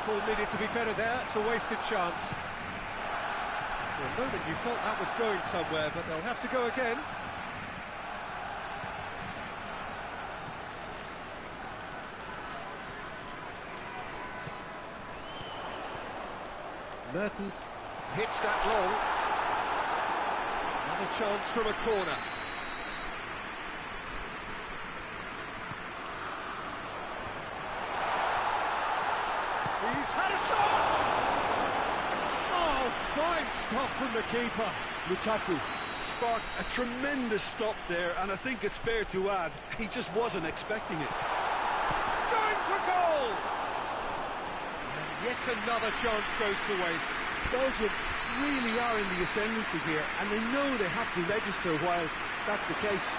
Ball needed to be better there. It's a wasted chance. For a moment you felt that was going somewhere, but they'll have to go again. Mertens hits that long. Another chance from a corner. He's had a shot! Oh, fine stop from the keeper. Lukaku sparked a tremendous stop there, and I think it's fair to add, he just wasn't expecting it. Going for goal! Yet another chance goes to waste. Belgium really are in the ascendancy here, and they know they have to register while that's the case.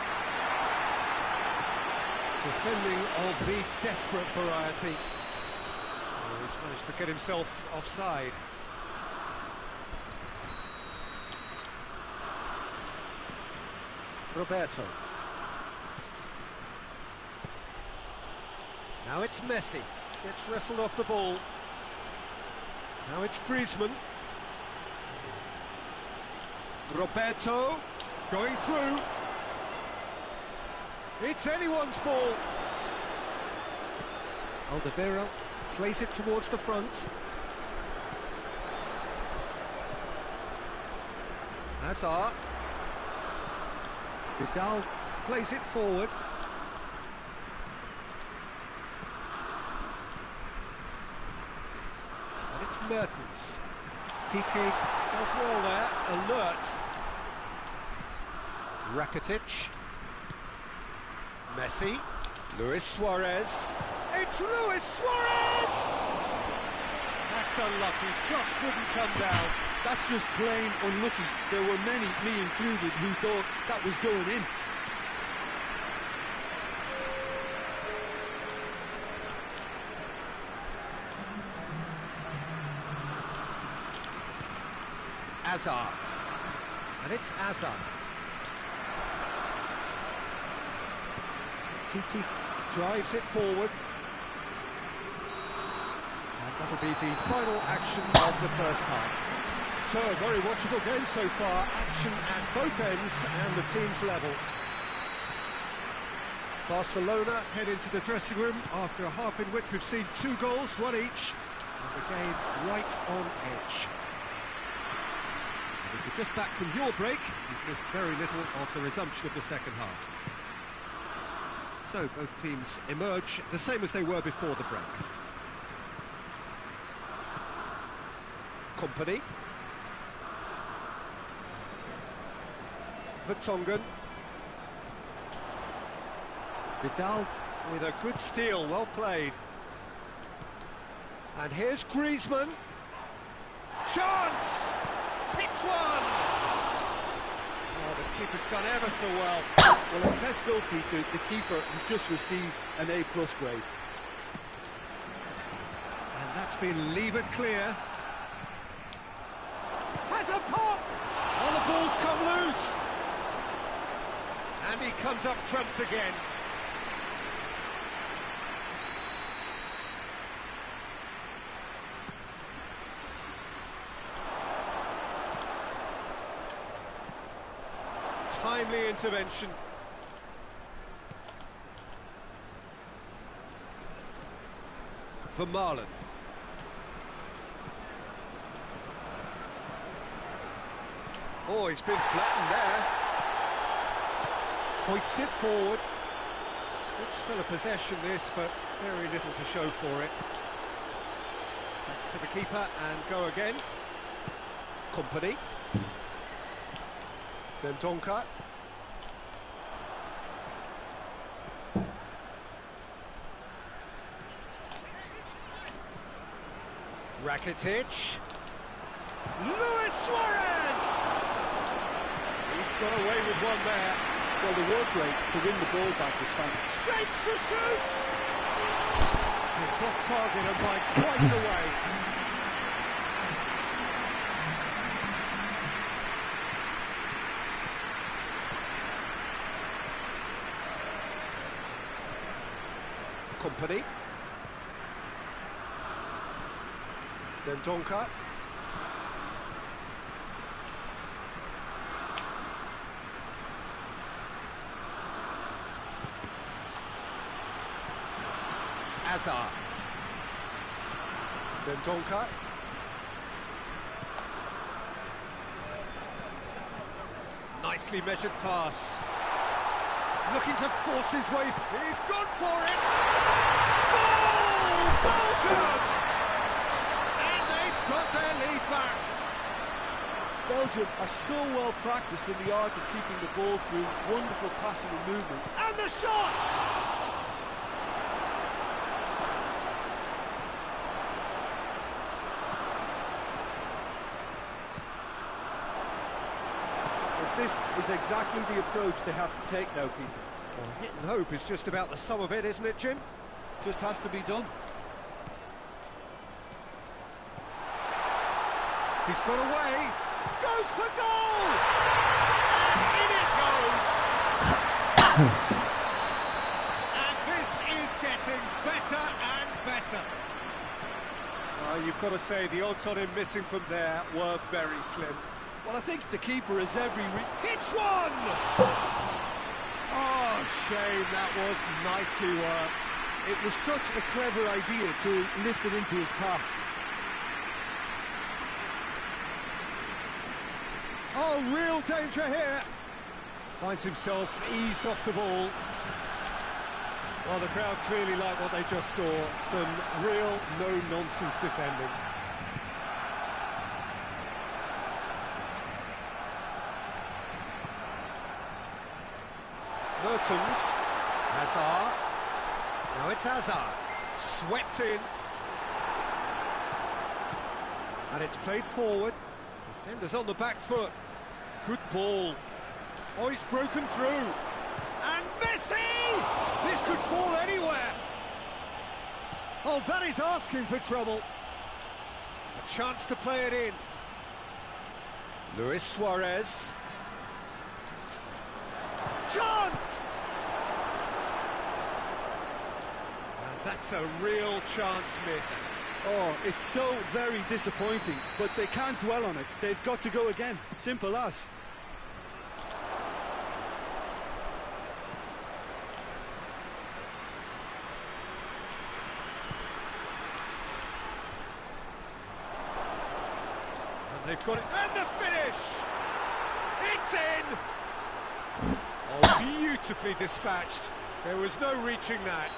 Defending of the desperate variety. Oh, he's managed to get himself offside. Roberto. Now it's Messi. Gets wrestled off the ball. Now it's Griezmann. Roberto going through. It's anyone's ball. Alderweireld plays it towards the front. Hazard. Vidal plays it forward. And it's Mertens. Piqué does well there, alert. Rakitic. Messi. Luis Suarez. It's Luis Suarez! That's unlucky, just wouldn't come down. That's just plain unlucky. There were many, me included, who thought that was going in. Hazard. And it's Hazard. Titi drives it forward. And that'll be the final action of the first half. So, a very watchable game so far. Action at both ends and the team's level. Barcelona head into the dressing room after a half in which we've seen 2 goals, 1 each. And the game right on edge. If you're just back from your break, you've missed very little of the resumption of the second half. So both teams emerge the same as they were before the break. Company. Vertonghen. Vidal with a good steal, well played. And here's Griezmann. Chance! Hits one! Oh, the keeper's done ever so well. Well, as test goal, Peter, the keeper has just received an A+ grade. And that's been levered clear. Has a pop! Oh, the ball's come loose! And he comes up trumps again. Timely intervention. Vermaelen. Oh, he's been flattened there. Hoists it forward. Good spell of possession this, but very little to show for it. Back to the keeper and go again. Company. Then Donka. Rakitic. Luis Suarez! He's got away with one there. Well, the work rate to win the ball back was fantastic. Shapes to shoot! It's off target and by quite a way. Company. Then Donka. Hazard. Then Donka. Nicely measured pass. Looking to force his way. He's gone for it. Goal! Belgium! And they've got their lead back. Belgium are so well practiced in the art of keeping the ball through wonderful passing and movement. And the shot! This is exactly the approach they have to take now, Peter. Well, hit and hope is just about the sum of it, isn't it, Jim? Just has to be done. He's got away. Goes for goal! And in it goes! And this is getting better and better. You've got to say, the odds on him missing from there were very slim. Well, I think the keeper is Hits one! Oh, shame, that was nicely worked. It was such a clever idea to lift it into his path. Oh, real danger here. Finds himself eased off the ball. Well, the crowd clearly like what they just saw. Some real no-nonsense defending. Mertens. Hazard. Now it's Hazard. Swept in. And it's played forward. Defenders on the back foot. Good ball. Oh, he's broken through. And Messi! This could fall anywhere. Oh, that is asking for trouble. A chance to play it in. Luis Suarez. Chance! And that's a real chance missed. Oh, it's so very disappointing, but they can't dwell on it. They've got to go again. Simple as. And they've got it, and the finish! It's in! Oh, beautifully dispatched. There was no reaching that.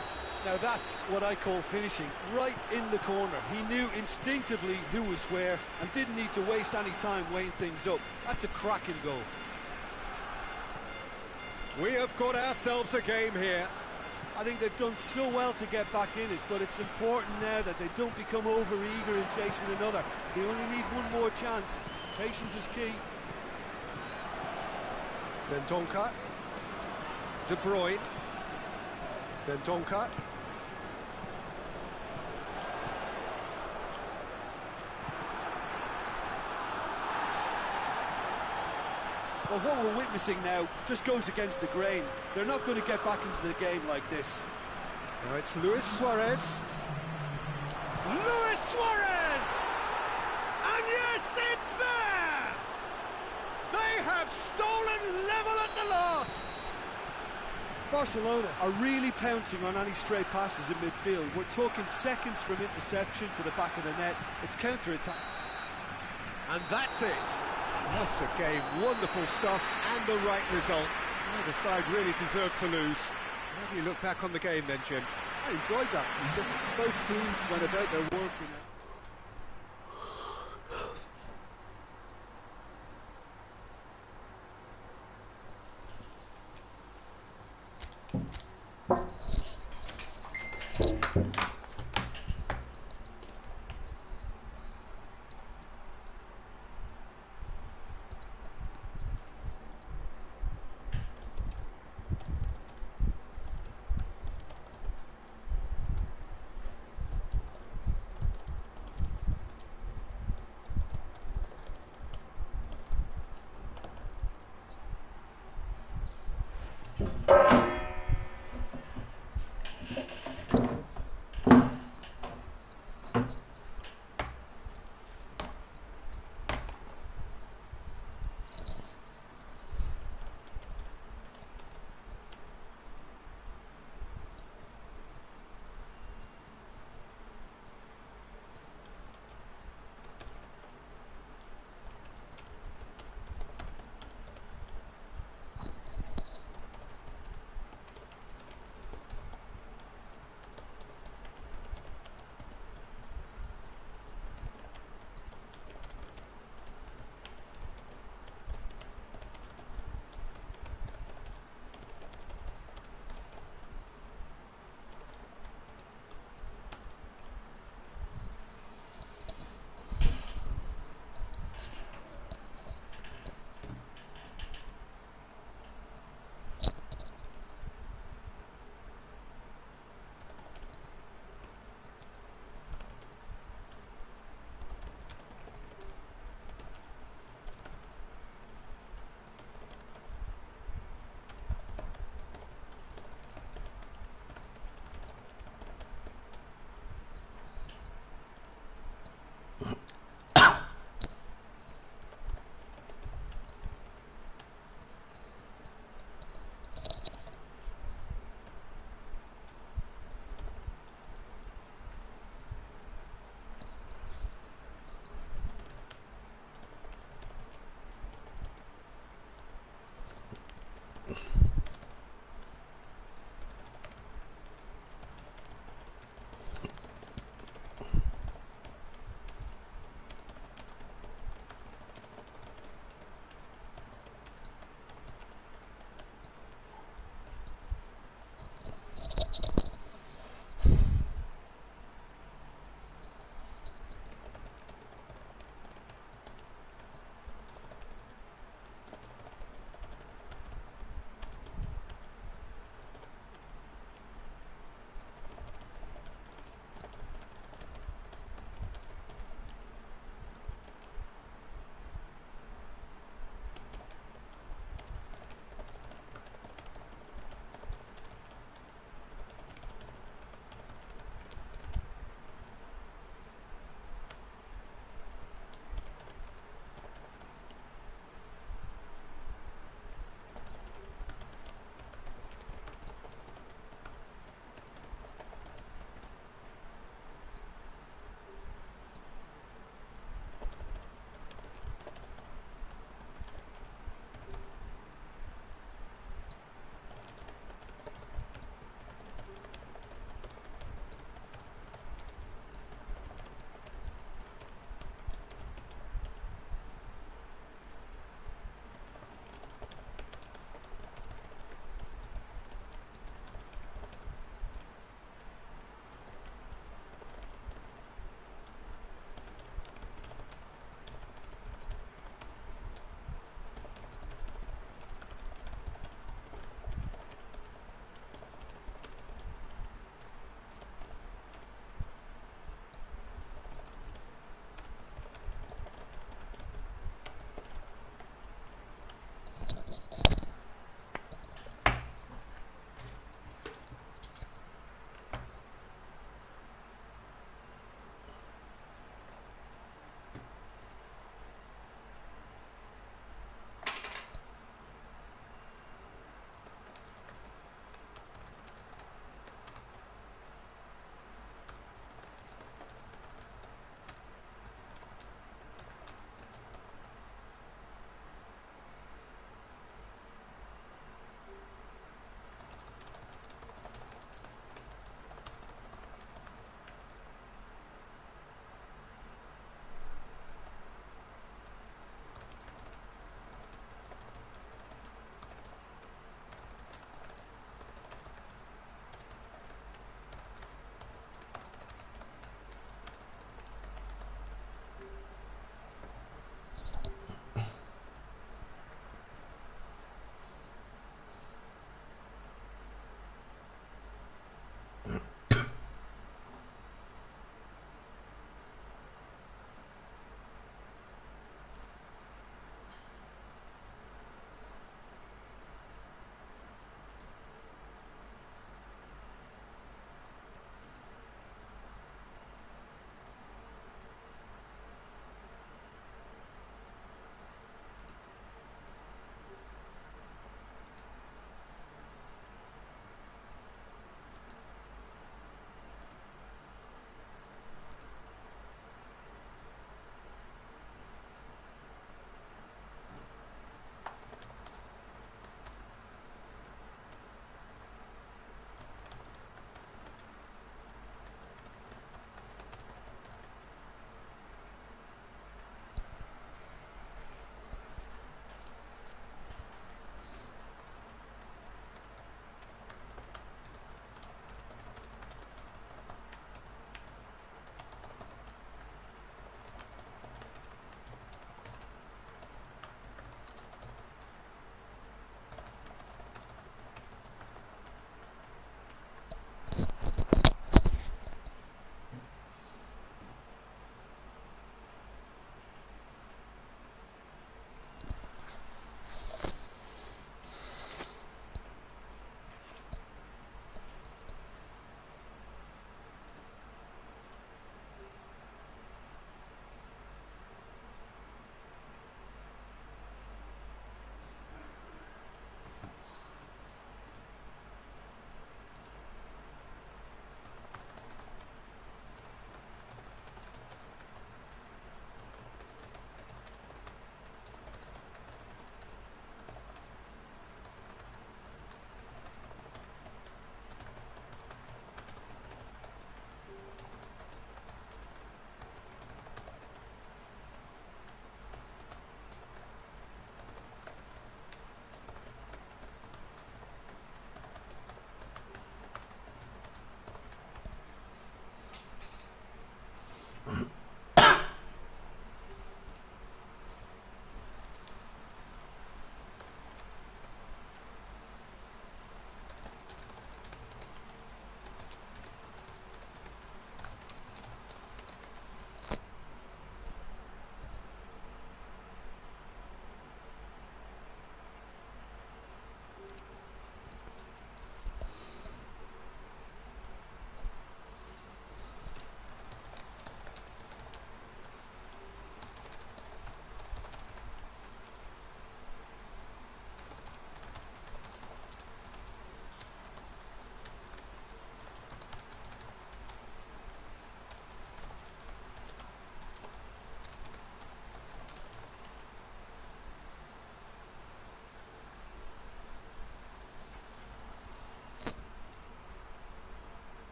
Now that's what I call finishing, right in the corner. He knew instinctively who was where and didn't need to waste any time weighing things up. That's a cracking goal. We have got ourselves a game here. I think they've done so well to get back in it, but it's important now that they don't become over-eager in chasing another. They only need one more chance. Patience is key. Dendoncker. De Bruyne. Dendoncker. Well, what we're witnessing now just goes against the grain. They're not going to get back into the game like this. Now it's Luis Suarez. Luis Suarez! And yes, it's there! They have stolen level at the last! Barcelona are really pouncing on any stray passes in midfield. We're talking seconds from interception to the back of the net. It's counter-attack. And that's it. What a game, wonderful stuff, and the right result. Neither side really deserved to lose. How do you look back on the game then, Jim? I enjoyed that. Both teams went about their work.